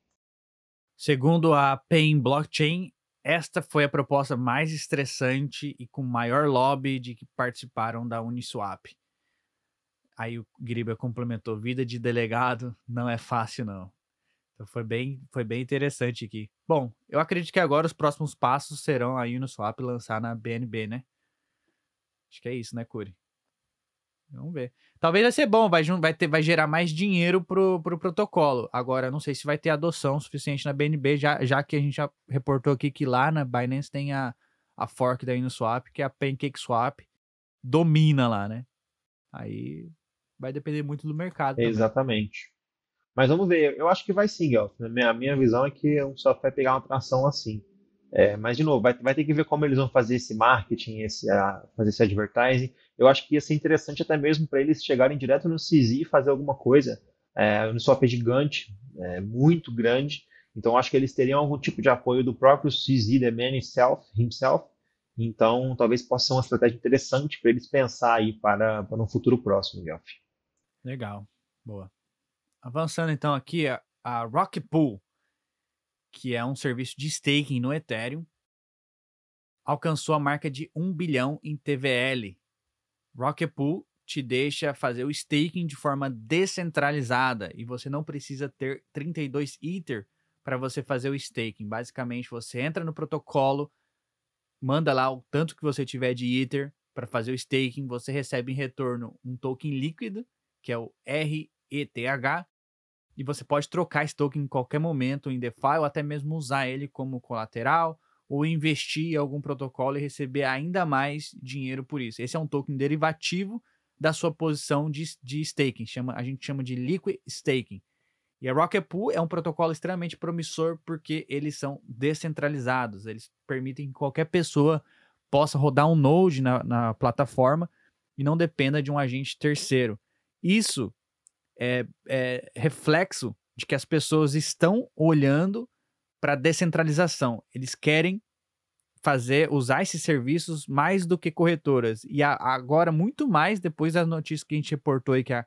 Segundo a Payne Blockchain, esta foi a proposta mais estressante e com maior lobby de que participaram da Uniswap. Aí o Griba complementou: vida de delegado não é fácil, não. Então foi bem interessante aqui. Bom, eu acredito que agora os próximos passos serão a Uniswap lançar na BNB, né? Acho que é isso, né, Curi? Vamos ver. Talvez vai ser bom, vai gerar mais dinheiro pro protocolo. Agora, não sei se vai ter adoção suficiente na BNB, já que a gente já reportou aqui que lá na Binance tem a fork da Uniswap, que é a PancakeSwap, domina lá, né? Aí vai depender muito do mercado também. Exatamente. Mas vamos ver, eu acho que vai sim, Gelf. A minha visão é que o só vai pegar uma tração assim. Mas, de novo, vai ter que ver como eles vão fazer esse marketing, fazer esse advertising. Eu acho que ia ser interessante até mesmo para eles chegarem direto no CZ e fazer alguma coisa. O Uniswap é gigante, muito grande. Então, acho que eles teriam algum tipo de apoio do próprio CZ, the man himself. Então, talvez possa ser uma estratégia interessante para eles pensar aí para um futuro próximo, Gelf. Legal, boa. Avançando então aqui, a Rocket Pool, que é um serviço de staking no Ethereum, alcançou a marca de 1 bilhão em TVL. Rocket Pool te deixa fazer o staking de forma descentralizada e você não precisa ter 32 Ether para você fazer o staking. Basicamente, você entra no protocolo, manda lá o tanto que você tiver de Ether para fazer o staking, você recebe em retorno um token líquido, que é o RETH, e você pode trocar esse token em qualquer momento em DeFi ou até mesmo usar ele como colateral ou investir em algum protocolo e receber ainda mais dinheiro por isso. Esse é um token derivativo da sua posição de staking. A gente chama de Liquid Staking. E a Rocket Pool é um protocolo extremamente promissor porque eles são descentralizados. Eles permitem que qualquer pessoa possa rodar um node na plataforma e não dependa de um agente terceiro. Isso é reflexo de que as pessoas estão olhando para a descentralização. Eles querem usar esses serviços mais do que corretoras. E agora, muito mais, depois das notícias que a gente reportou aí, que a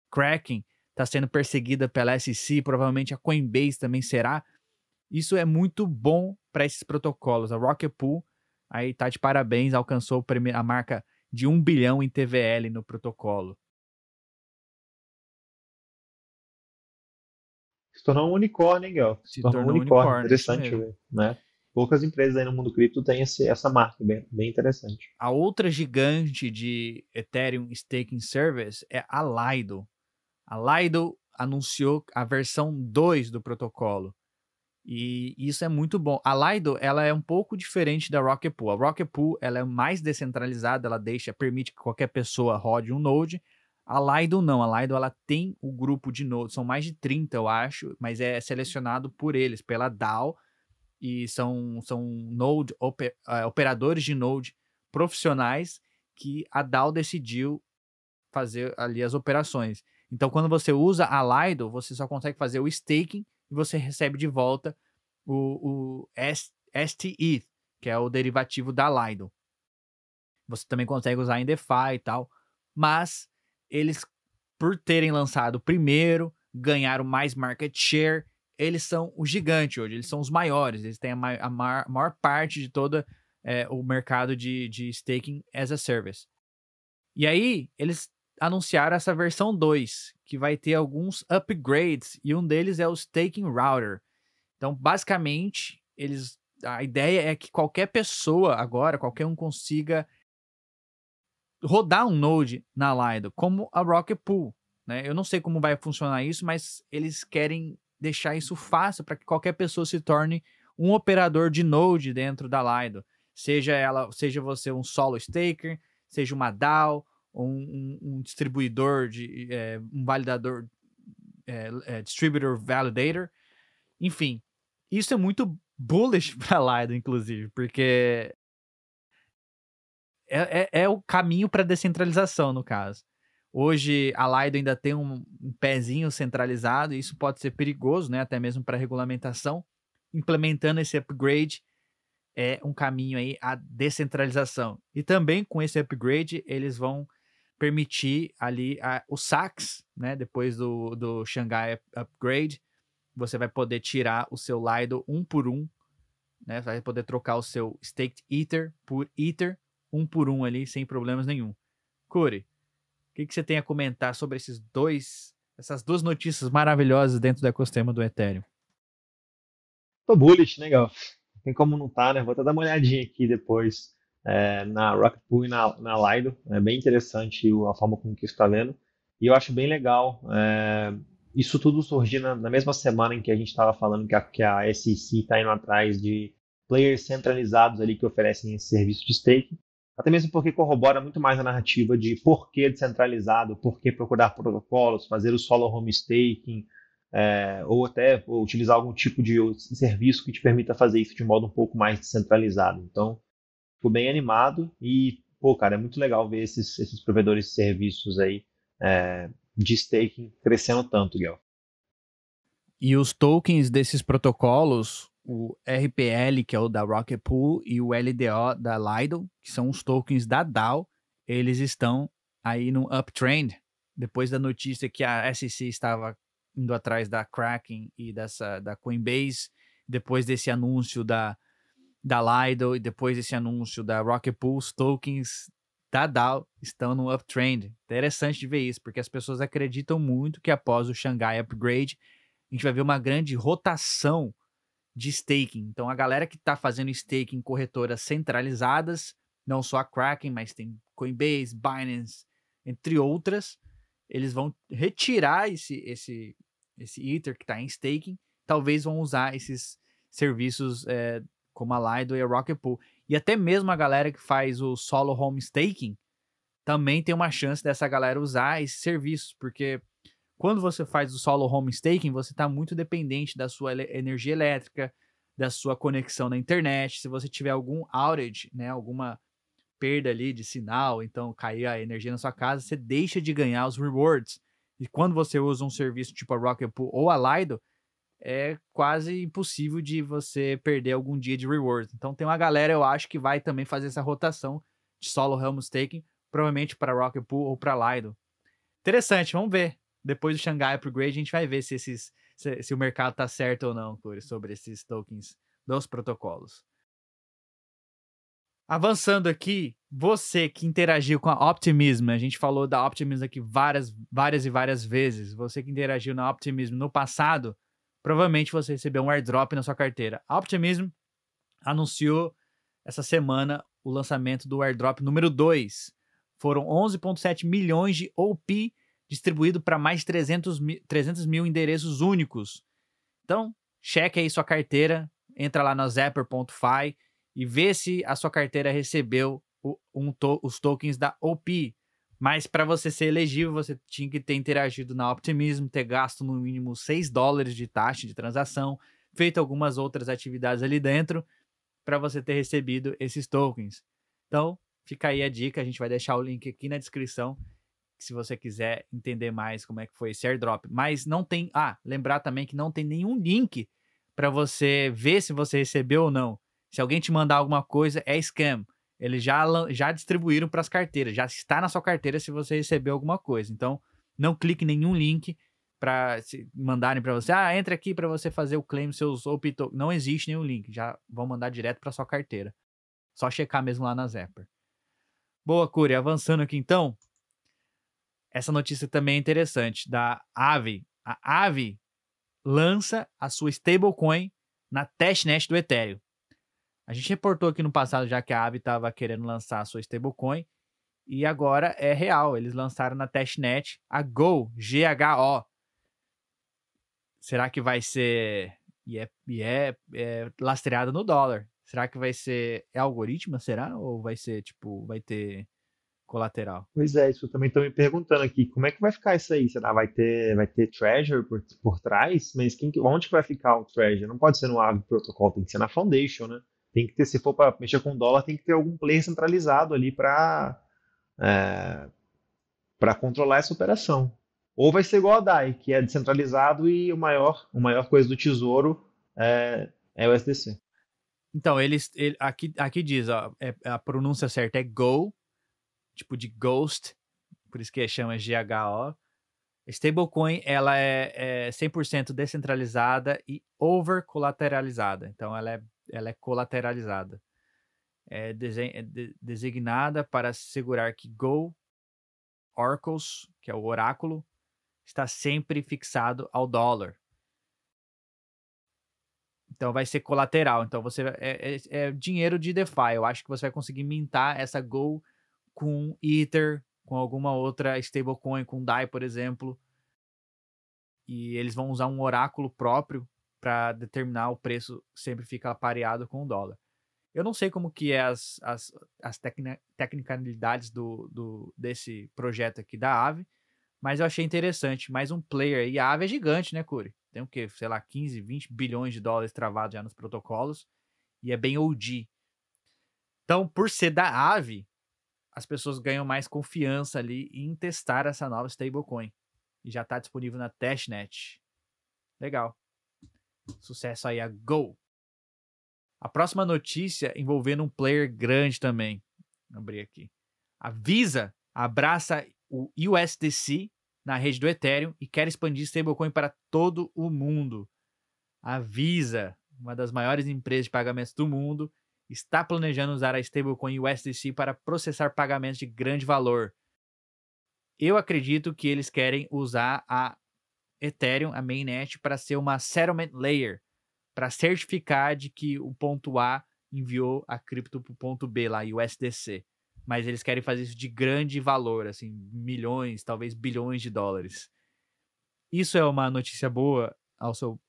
Kraken está sendo perseguida pela SEC, provavelmente a Coinbase também será. Isso é muito bom para esses protocolos. A Rocket Pool aí tá de parabéns, alcançou a marca de 1 bilhão em TVL no protocolo. Se tornou um unicórnio, hein, Guel? Se Se tornou um tornou um unicórnio. unicórnio, isso Interessante, mesmo. né? Poucas empresas aí no mundo cripto têm essa marca, bem interessante. A outra gigante de Ethereum Staking Service é a Lido. A Lido anunciou a versão 2 do protocolo. E isso é muito bom. A Lido, ela é um pouco diferente da Rocket Pool. A Rocket Pool, ela é mais descentralizada, ela permite que qualquer pessoa rode um node. A Lido não. A Lido, ela tem o grupo de nodes, são mais de 30, eu acho, mas é selecionado por eles, pela DAO, e são operadores de node profissionais que a DAO decidiu fazer ali as operações. Então, quando você usa a Lido, você só consegue fazer o staking e você recebe de volta o STETH, que é o derivativo da Lido. Você também consegue usar em DeFi e tal, mas eles, por terem lançado primeiro, ganharam mais market share, eles são o gigante hoje, eles são os maiores, eles têm a maior parte de todo o mercado de staking as a service. E aí, eles anunciaram essa versão 2, que vai ter alguns upgrades, e um deles é o Staking Router. Então, basicamente, a ideia é que qualquer pessoa agora, qualquer um consiga rodar um Node na Lido, como a Rocket Pool, né? Eu não sei como vai funcionar isso, mas eles querem deixar isso fácil para que qualquer pessoa se torne um operador de Node dentro da Lido. Seja você um solo staker, seja uma DAO, um distribuidor, um validador, distributor validator, enfim. Isso é muito bullish para a Lido, inclusive, porque é o caminho para descentralização, no caso. Hoje, a Lido ainda tem um pezinho centralizado, e isso pode ser perigoso, né? Até mesmo para regulamentação. Implementando esse upgrade é um caminho aí à descentralização. E também com esse upgrade, eles vão permitir ali os saques, né? Depois do Shanghai Upgrade, você vai poder tirar o seu Lido um por um, né? Vai poder trocar o seu Staked Ether por Ether, um por um ali, sem problemas nenhum. Curi, o que você tem a comentar sobre essas duas notícias maravilhosas dentro do ecossistema do Ethereum? Tô bullish, né, Gal? Não tem como não tá, né? Vou até dar uma olhadinha aqui depois na Rocket Pool e na Lido. É bem interessante a forma como que isso está vendo. E eu acho bem legal. Isso tudo surgir na mesma semana em que a gente estava falando que a SEC está indo atrás de players centralizados ali que oferecem esse serviço de staking. Até mesmo porque corrobora muito mais a narrativa de por que descentralizado, por que procurar protocolos, fazer o solo home staking, ou até utilizar algum tipo de serviço que te permita fazer isso de modo um pouco mais descentralizado. Então, fico bem animado e, pô, cara, é muito legal ver esses provedores de serviços aí de staking crescendo tanto, Guel. E os tokens desses protocolos, o RPL, que é o da Rocket Pool, e o LDO da Lido, que são os tokens da DAO, eles estão aí no uptrend. Depois da notícia que a SEC estava indo atrás da Kraken e da Coinbase, depois desse anúncio da Lido e depois desse anúncio da Rocket Pool, os tokens da DAO estão no uptrend. Interessante de ver isso, porque as pessoas acreditam muito que após o Shanghai Upgrade, a gente vai ver uma grande rotação de staking. Então, a galera que está fazendo staking em corretoras centralizadas, não só a Kraken, mas tem Coinbase, Binance, entre outras, eles vão retirar esse Ether que está em staking, talvez vão usar esses serviços como a Lido e a Rocket Pool. E até mesmo a galera que faz o solo home staking também tem uma chance dessa galera usar esses serviços, porque quando você faz o solo home staking, você está muito dependente da sua energia elétrica, da sua conexão na internet. Se você tiver algum outage, né, alguma perda ali de sinal, então cair a energia na sua casa, você deixa de ganhar os rewards. E quando você usa um serviço tipo a Rocket Pool ou a Lido, é quase impossível de você perder algum dia de rewards. Então tem uma galera, eu acho, que vai também fazer essa rotação de solo home staking, provavelmente para Rocket Pool ou para Lido. Interessante, vamos ver. Depois do Shanghai Upgrade, a gente vai ver se o mercado tá certo ou não, Curi, sobre esses tokens dos protocolos. Avançando aqui, você que interagiu com a Optimism, a gente falou da Optimism aqui várias e várias vezes. Você que interagiu na Optimism no passado, provavelmente você recebeu um airdrop na sua carteira. A Optimism anunciou essa semana o lançamento do airdrop número 2. Foram 11,7 milhões de OP distribuído para mais de 300 mil endereços únicos. Então, cheque aí sua carteira, entra lá no Zapper.fi e vê se a sua carteira recebeu os tokens da OP. Mas para você ser elegível, você tinha que ter interagido na Optimism, ter gasto no mínimo $6 de taxa de transação, feito algumas outras atividades ali dentro, para você ter recebido esses tokens. Então, fica aí a dica, a gente vai deixar o link aqui na descrição, se você quiser entender mais como é que foi esse airdrop. Mas não tem... lembrar também que não tem nenhum link para você ver se você recebeu ou não. Se alguém te mandar alguma coisa, é scam. Eles já distribuíram para as carteiras, já está na sua carteira se você recebeu alguma coisa. Então, não clique em nenhum link para mandarem para você. Entra aqui para você fazer o claim dos seus OP tokens. Não existe nenhum link, já vão mandar direto para sua carteira. Só checar mesmo lá na Zapper. Boa, Curi, avançando aqui então. Essa notícia também é interessante, da Aave. A Aave lança a sua stablecoin na testnet do Ethereum. A gente reportou aqui no passado já que a Aave estava querendo lançar a sua stablecoin E agora é real, eles lançaram na testnet a Go, G-H-O. Será que vai ser... é lastreado no dólar. Será que vai ser... É algoritmo, será? Ou vai ser, tipo, vai ter colateral? Pois é, isso eu também estou me perguntando aqui, como é que vai ficar isso aí? Será vai ter Treasure por trás? Mas onde que vai ficar o Treasure? Não pode ser no Aave Protocol, tem que ser na Foundation, né? Tem que ter, se for para mexer com dólar, tem que ter algum player centralizado ali para controlar essa operação. Ou vai ser igual a DAI, que é descentralizado e o maior coisa do tesouro é o SDC. Então, aqui diz, ó, a pronúncia certa é Go, tipo de Ghost, por isso que chama GHO. Stablecoin, ela é 100% descentralizada e over-colateralizada. Então, ela é colateralizada. Designada para assegurar que Go Oracles, que é o oráculo, está sempre fixado ao dólar. Então vai ser colateral. Então é dinheiro de DeFi. Eu acho que você vai conseguir mintar essa Go com Ether, com alguma outra stablecoin, com DAI, por exemplo. E eles vão usar um oráculo próprio para determinar o preço, sempre fica pareado com o dólar. Eu não sei como que é as tecnicalidades desse projeto aqui da Aave, mas eu achei interessante. Mais um player aí. A Aave é gigante, né, Curi? Tem o quê? Sei lá, 15, 20 bilhões de dólares travados já nos protocolos. E é bem OG. Então, por ser da Aave, as pessoas ganham mais confiança ali em testar essa nova stablecoin. E já está disponível na testnet. Legal. Sucesso aí a Go. A próxima notícia envolvendo um player grande também. Vou abrir aqui. A Visa abraça o USDC na rede do Ethereum e quer expandir stablecoin para todo o mundo. A Visa, uma das maiores empresas de pagamentos do mundo, está planejando usar a stablecoin USDC para processar pagamentos de grande valor. Eu acredito que eles querem usar a Ethereum, a mainnet, para ser uma settlement layer, para certificar de que o ponto A enviou a cripto para o ponto B lá, USDC. Mas eles querem fazer isso de grande valor, assim, milhões, talvez bilhões de dólares. Isso é uma notícia boa ao seu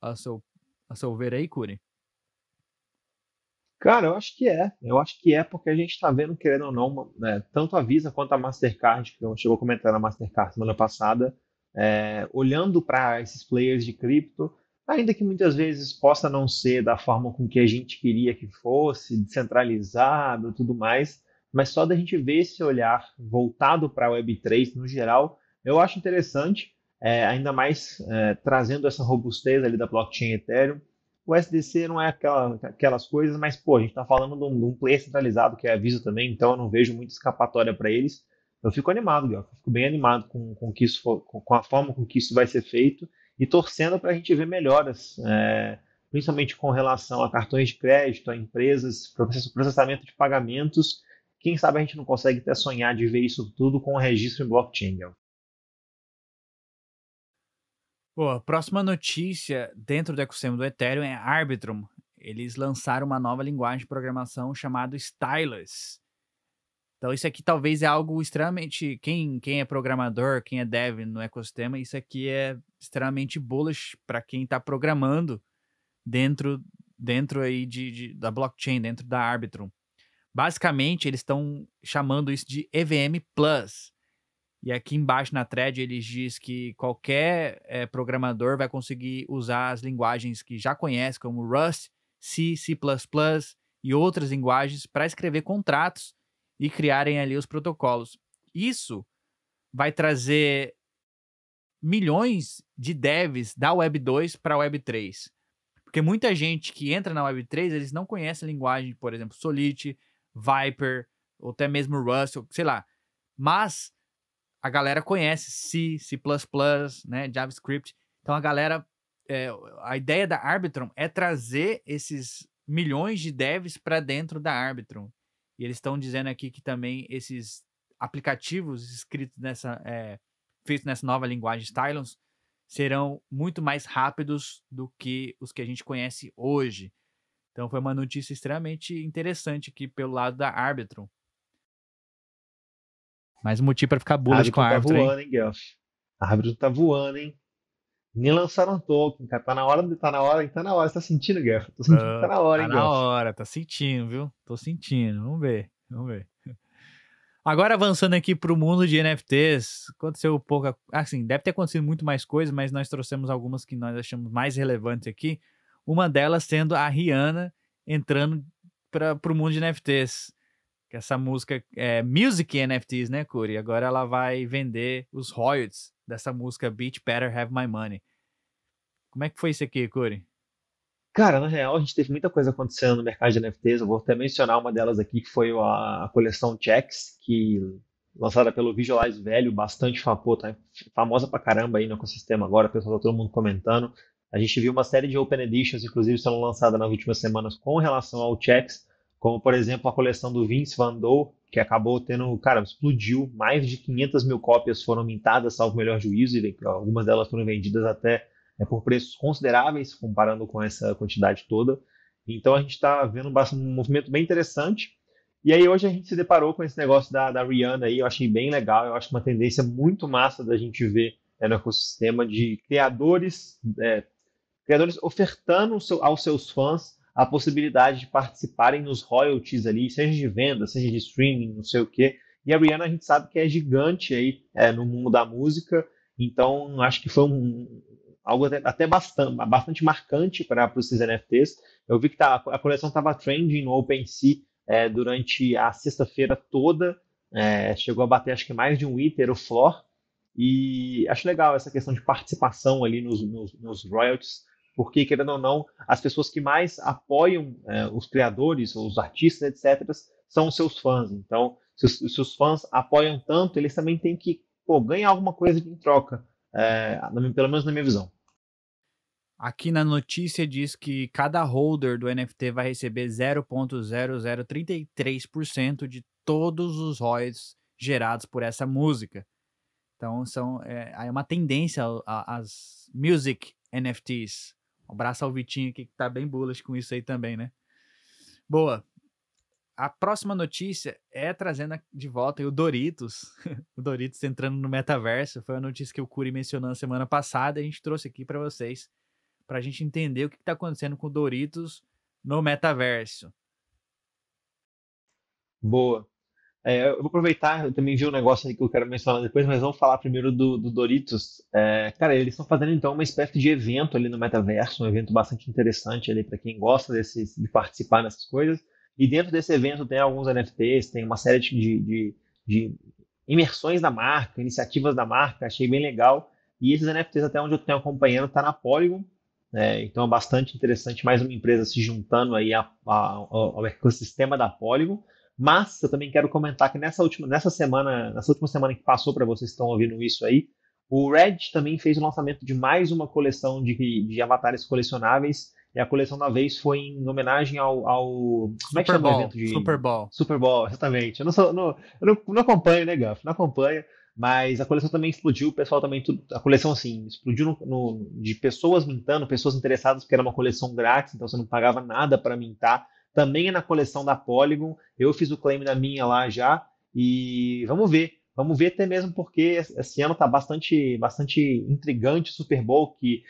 ver aí, Curi? Cara, eu acho que é. Eu acho que é porque a gente está vendo, querendo ou não, né, tanto a Visa quanto a Mastercard, que chegou a comentar na Mastercard semana passada, olhando para esses players de cripto, ainda que muitas vezes possa não ser da forma com que a gente queria que fosse, descentralizado e tudo mais, mas só da gente ver esse olhar voltado para a Web3 no geral, eu acho interessante, ainda mais trazendo essa robustez ali da blockchain Ethereum. O SDC não é aquelas coisas, mas pô, a gente está falando de um player centralizado que é a Visa também, então eu não vejo muita escapatória para eles. Eu fico animado, Guilherme, fico bem animado com que isso com a forma com que isso vai ser feito e torcendo para a gente ver melhoras, principalmente com relação a cartões de crédito, a empresas, processamento de pagamentos. Quem sabe a gente não consegue até sonhar de ver isso tudo com o registro em blockchain, Guilherme. Pô, a próxima notícia dentro do ecossistema do Ethereum é Arbitrum. Eles lançaram uma nova linguagem de programação chamada Stylus. Então isso aqui talvez é algo extremamente... Quem é programador, quem é dev no ecossistema, isso aqui é extremamente bullish para quem está programando dentro aí da blockchain, dentro da Arbitrum. Basicamente, eles estão chamando isso de EVM Plus. E aqui embaixo na thread eles diz que qualquer programador vai conseguir usar as linguagens que já conhece, como Rust, C, C++ e outras linguagens para escrever contratos e criarem ali os protocolos. Isso vai trazer milhões de devs da Web 2 para a Web 3. Porque muita gente que entra na Web 3, eles não conhecem a linguagem, por exemplo, Solidity, Viper, ou até mesmo Rust, ou sei lá. Mas a galera conhece C, C++, né, JavaScript. Então a galera, a ideia da Arbitrum é trazer esses milhões de devs para dentro da Arbitrum. E eles estão dizendo aqui que também esses aplicativos feitos nessa nova linguagem Stylus serão muito mais rápidos do que os que a gente conhece hoje. Então foi uma notícia extremamente interessante aqui pelo lado da Arbitrum. Mais um motivo pra ficar A bullish com Arbitrum a tá Arbitrum, hein? voando, hein, Guelph? A Arbitrum tá voando, hein? Nem lançaram token, cara. Tá na hora. Você tá sentindo, Guelph? Tô sentindo que tá na hora, Tá hein, na Guelph? hora, tá sentindo, viu? Tô sentindo. Vamos ver, vamos ver. Agora avançando aqui pro mundo de NFTs, aconteceu pouca, assim, deve ter acontecido muito mais coisa, mas nós trouxemos algumas que nós achamos mais relevantes aqui. Uma delas sendo a Rihanna entrando para pro mundo de NFTs. Que essa música é Music NFTs, né, Curi? Agora ela vai vender os royalties dessa música Bitch Better Have My Money. Como é que foi isso aqui, Curi? Cara, na real, a gente teve muita coisa acontecendo no mercado de NFTs. Eu vou até mencionar uma delas aqui, que foi a coleção Checks, que lançada pelo Visualize Velho, bastante tá famosa pra caramba aí no ecossistema agora, o pessoal tá todo mundo comentando. A gente viu uma série de Open Editions, inclusive, sendo lançadas nas últimas semanas com relação ao Checks, como, por exemplo, a coleção do Vince Van Doe, que acabou tendo, cara, explodiu. Mais de 500 mil cópias foram mintadas, salvo o melhor juízo, e algumas delas foram vendidas até por preços consideráveis, comparando com essa quantidade toda. Então a gente está vendo um movimento bem interessante. E aí hoje a gente se deparou com esse negócio da Rihanna aí, eu achei bem legal, eu acho uma tendência muito massa da gente ver no ecossistema de criadores ofertando aos seus fãs a possibilidade de participarem nos royalties ali, seja de venda, seja de streaming, não sei o quê. E a Rihanna a gente sabe que é gigante aí no mundo da música, então acho que foi algo até bastante marcante para os NFTs. Eu vi que a coleção estava trending no OpenSea durante a sexta-feira toda, chegou a bater acho que mais de um Ether o floor, e acho legal essa questão de participação ali nos royalties, porque, querendo ou não, as pessoas que mais apoiam os criadores, os artistas, etc., são os seus fãs. Então, se os fãs apoiam tanto, eles também têm que ganhar alguma coisa em troca, pelo menos na minha visão. Aqui na notícia diz que cada holder do NFT vai receber 0,0033% de todos os royalties gerados por essa música. Então é uma tendência às music NFTs. Um abraço ao Vitinho aqui que tá bem bullish com isso aí também, né? Boa. A próxima notícia é trazendo de volta o Doritos. O Doritos entrando no metaverso. Foi uma notícia que o Curi mencionou na semana passada e a gente trouxe aqui para vocês, para a gente entender o que está acontecendo com o Doritos no metaverso. Boa. Eu vou aproveitar, eu também vi um negócio aí que eu quero mencionar depois, mas vamos falar primeiro do Doritos. Cara, eles estão fazendo então uma espécie de evento ali no metaverso, um evento bastante interessante ali para quem gosta de participar nessas coisas. E dentro desse evento tem alguns NFTs, tem uma série de imersões da marca, iniciativas da marca, achei bem legal. E esses NFTs, até onde eu tenho acompanhando, tá na Polygon. Então é bastante interessante, mais uma empresa se juntando aí ao ecossistema da Polygon. Mas eu também quero comentar que nessa última semana que passou, para vocês que estão ouvindo isso aí, o Reddit também fez o lançamento de mais uma coleção de avatares colecionáveis. E a coleção da vez foi em homenagem ao como é que chama o evento de Super Bowl. Super Bowl, exatamente. Eu não acompanho, né, Gaf? Não acompanho. Mas a coleção também explodiu, o pessoal também. A coleção, assim, explodiu de pessoas mintando, pessoas interessadas, porque era uma coleção grátis, então você não pagava nada para mintar. Também é na coleção da Polygon. Eu fiz o claim da minha lá já. E vamos ver. Vamos ver até mesmo porque esse ano está bastante intrigante o Super Bowl, que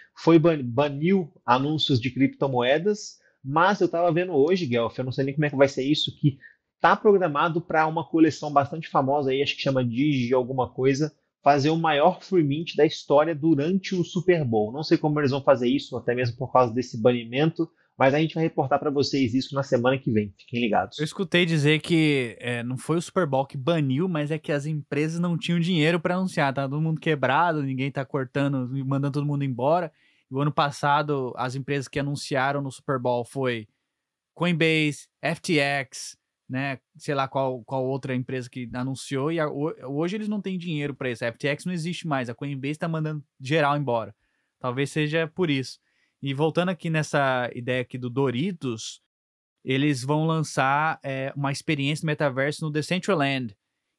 baniu anúncios de criptomoedas. Mas eu estava vendo hoje, Guelph, eu não sei nem como é que vai ser isso, que está programado para uma coleção bastante famosa aí, acho que chama Digi alguma coisa, fazer o maior free mint da história durante o Super Bowl. Não sei como eles vão fazer isso, até mesmo por causa desse banimento, mas a gente vai reportar para vocês isso na semana que vem. Fiquem ligados. Eu escutei dizer que não foi o Super Bowl que baniu, mas é que as empresas não tinham dinheiro para anunciar. Tá todo mundo quebrado, ninguém tá cortando, mandando todo mundo embora. E o ano passado, as empresas que anunciaram no Super Bowl foi Coinbase, FTX, né? Sei lá qual outra empresa que anunciou. E hoje eles não têm dinheiro para isso. A FTX não existe mais. A Coinbase tá mandando geral embora. Talvez seja por isso. E voltando aqui nessa ideia aqui do Doritos, eles vão lançar uma experiência no metaverso no Decentraland.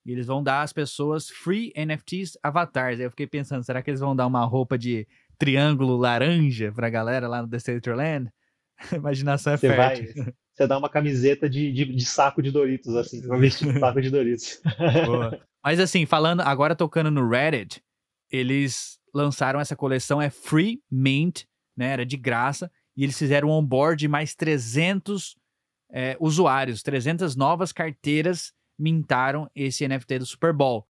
E eles vão dar às pessoas free NFTs avatars. Aí eu fiquei pensando, será que eles vão dar uma roupa de triângulo laranja pra galera lá no Decentraland? A imaginação é fértil. Você dá uma camiseta de saco de Doritos, assim, você vai vestir de saco de Doritos. Boa. Mas assim, falando, agora tocando no Reddit, eles lançaram essa coleção, é Free Mint, né? Era de graça. E eles fizeram um onboard de mais 300 usuários, 300 novas carteiras mintaram esse NFT do Super Bowl.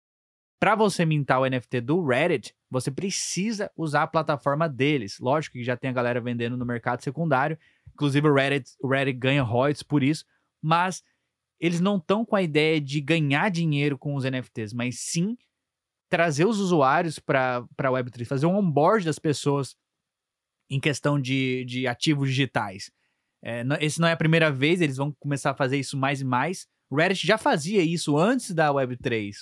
Para você mintar o NFT do Reddit, você precisa usar a plataforma deles. Lógico que já tem a galera vendendo no mercado secundário. Inclusive o Reddit ganha royalties por isso. Mas eles não estão com a ideia de ganhar dinheiro com os NFTs, mas sim trazer os usuários para a Web3, fazer um onboard das pessoas em questão de ativos digitais. Esse não é a primeira vez, eles vão começar a fazer isso mais e mais. O Reddit já fazia isso antes da Web3,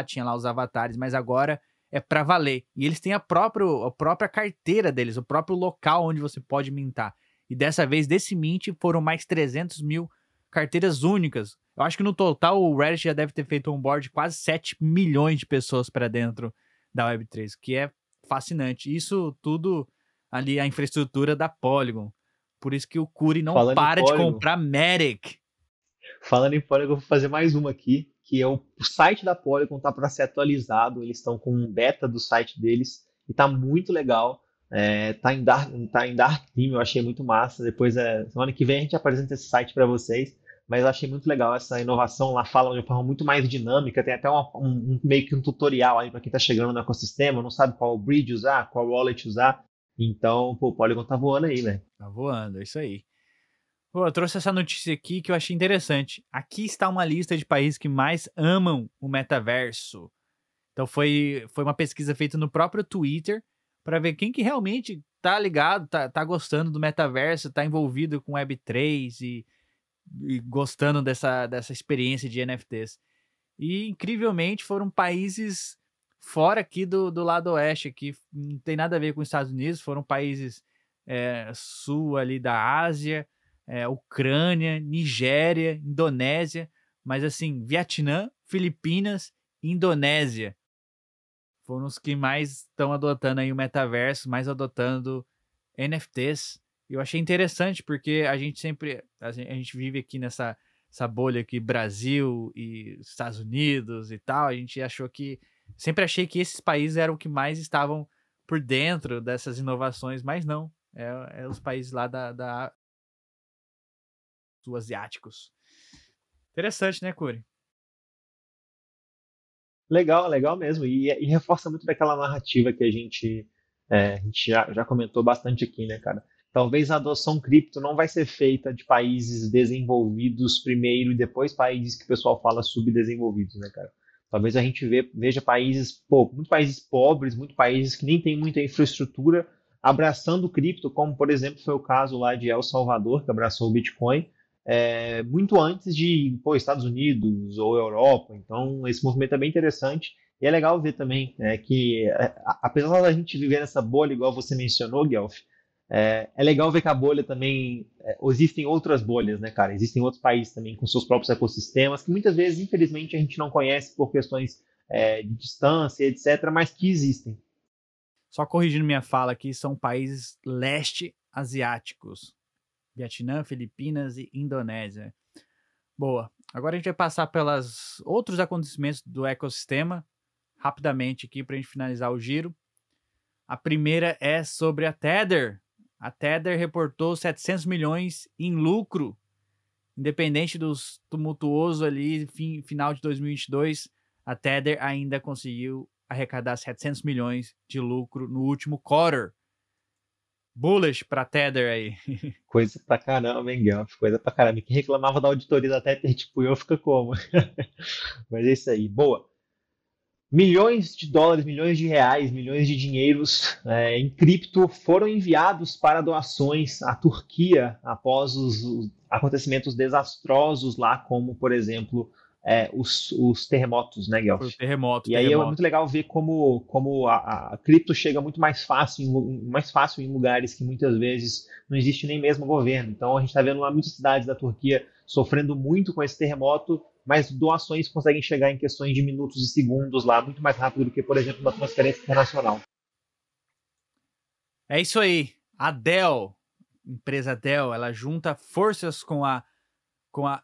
tinha lá os avatares, mas agora é para valer. E eles têm a própria carteira deles, o próprio local onde você pode mintar. E dessa vez, desse mint, foram mais 300 mil carteiras únicas. Eu acho que no total o Reddit já deve ter feito um onboard de quase 7 milhões de pessoas para dentro da Web3, o que é fascinante. Isso tudo ali, a infraestrutura da Polygon. Por isso que o Curi não Falando em para de Polygon, comprar Matic. falando em Polygon, eu vou fazer mais uma aqui, que é o site da Polygon tá para ser atualizado. Eles estão com um beta do site deles e tá muito legal. Tá em Dark Theme, eu achei muito massa. Depois, semana que vem a gente apresenta esse site para vocês. Mas eu achei muito legal essa inovação. Lá fala de uma forma muito mais dinâmica. Tem até meio que um tutorial aí para quem está chegando no ecossistema, não sabe qual bridge usar, qual wallet usar. Então, pô, o Polygon tá voando aí, né? Tá voando, é isso aí. Pô, eu trouxe essa notícia aqui que eu achei interessante. Aqui está uma lista de países que mais amam o metaverso. Então foi uma pesquisa feita no próprio Twitter para ver quem que realmente tá ligado, tá gostando do metaverso, tá envolvido com Web3 e gostando dessa experiência de NFTs. E, incrivelmente, foram países fora aqui do lado oeste, que não tem nada a ver com os Estados Unidos, foram países sul ali da Ásia, Ucrânia, Nigéria, Indonésia, mas assim, Vietnã, Filipinas e Indonésia foram os que mais estão adotando aí o metaverso, mais adotando NFTs. Eu achei interessante porque a gente vive aqui nessa essa bolha aqui, Brasil e Estados Unidos e tal. A gente sempre achei que esses países eram o que mais estavam por dentro dessas inovações, mas não. É os países lá dos asiáticos. Interessante, né, Curi? Legal, legal mesmo. E reforça muito daquela narrativa que a gente já comentou bastante aqui, né, cara? Talvez a adoção cripto não vai ser feita de países desenvolvidos primeiro e depois países que o pessoal fala subdesenvolvidos, né, cara? Talvez a gente veja países, pô, muito países pobres, muito países que nem têm muita infraestrutura abraçando o cripto, como por exemplo foi o caso lá de El Salvador, que abraçou o Bitcoin, muito antes de Estados Unidos ou Europa. Então, esse movimento é bem interessante. E é legal ver também que, apesar da gente viver nessa bolha, igual você mencionou, Guelph, é legal ver que a bolha também. Existem outras bolhas, né, cara? Existem outros países também com seus próprios ecossistemas, que muitas vezes, infelizmente, a gente não conhece por questões de distância, etc., mas que existem. Só corrigindo minha fala aqui, são países leste asiáticos. Vietnã, Filipinas e Indonésia. Boa. Agora a gente vai passar pelos outros acontecimentos do ecossistema, rapidamente aqui para a gente finalizar o giro. A primeira é sobre a Tether. A Tether reportou 700 milhões em lucro, independente dos tumultuoso ali, final de 2022, a Tether ainda conseguiu arrecadar 700 milhões de lucro no último quarter. Bullish para Tether aí. Coisa pra caramba, hein, Guelph? Coisa pra caramba. Quem reclamava da auditoria da Tether, tipo eu, fica como? Mas é isso aí. Boa. Milhões de dólares, milhões de reais, milhões de dinheiros em cripto foram enviados para doações à Turquia após os acontecimentos desastrosos lá, como, por exemplo, os terremotos, né, Foi o Guelph? terremoto, E aí é muito terremoto. legal ver como a cripto chega muito mais fácil em lugares que muitas vezes não existe nem mesmo governo. Então a gente está vendo lá muitas cidades da Turquia sofrendo muito com esse terremoto, mas doações conseguem chegar em questões de minutos e segundos lá, muito mais rápido do que, por exemplo, uma transferência internacional. É isso aí. A Dell, empresa Dell, ela junta forças com a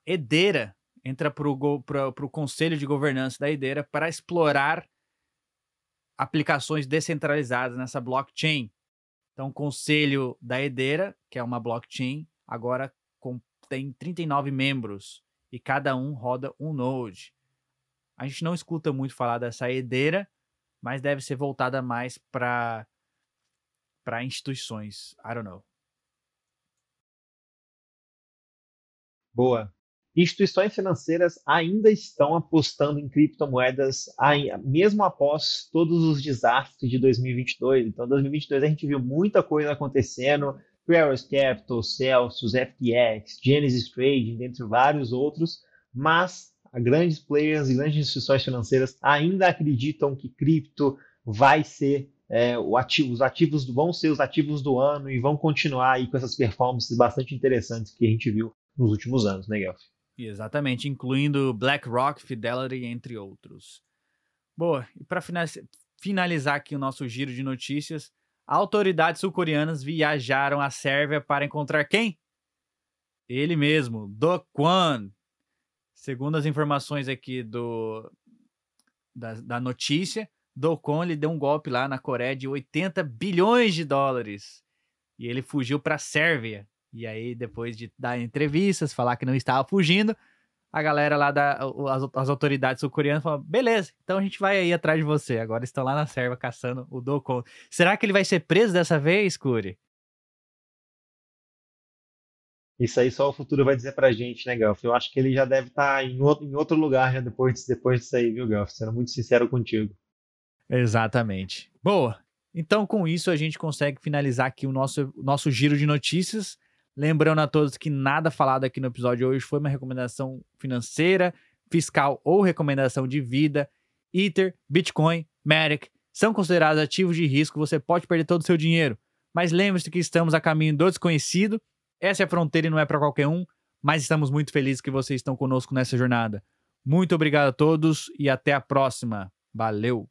Hedera. entra para o conselho de governança da Hedera para explorar aplicações descentralizadas nessa blockchain. Então, o conselho da Hedera, que é uma blockchain, agora tem 39 membros e cada um roda um node. A gente não escuta muito falar dessa Hedera, mas deve ser voltada mais para instituições. I don't know. Boa. Instituições financeiras ainda estão apostando em criptomoedas, mesmo após todos os desastres de 2022. Então, em 2022 a gente viu muita coisa acontecendo, Paris Capital, Celsius, FTX, Genesis Trading, dentre vários outros, mas grandes players e grandes instituições financeiras ainda acreditam que cripto vai ser os ativos vão ser os ativos do ano e vão continuar aí com essas performances bastante interessantes que a gente viu nos últimos anos, né, Guelph? Exatamente, incluindo BlackRock, Fidelity, entre outros. Boa, e para finalizar aqui o nosso giro de notícias, autoridades sul-coreanas viajaram à Sérvia para encontrar quem? Ele mesmo, Do Kwon. Segundo as informações aqui da notícia, Do Kwon ele deu um golpe lá na Coreia de 80 bilhões de dólares. E ele fugiu para a Sérvia. E aí, depois de dar entrevistas, falar que não estava fugindo, a galera lá, as autoridades sul-coreanas falaram, beleza, então a gente vai aí atrás de você. Agora estão lá na Sérvia caçando o Do Kwon. Será que ele vai ser preso dessa vez, Curi? Isso aí só o futuro vai dizer pra gente, né, Guelph? Eu acho que ele já deve estar em outro lugar já depois disso aí, viu, Guelph? Sendo muito sincero contigo. Exatamente. Boa. Então, com isso, a gente consegue finalizar aqui o nosso giro de notícias. Lembrando a todos que nada falado aqui no episódio de hoje foi uma recomendação financeira, fiscal ou recomendação de vida. Ether, Bitcoin, Matic são considerados ativos de risco, você pode perder todo o seu dinheiro. Mas lembre-se que estamos a caminho do desconhecido. Essa é a fronteira e não é para qualquer um, mas estamos muito felizes que vocês estão conosco nessa jornada. Muito obrigado a todos e até a próxima. Valeu!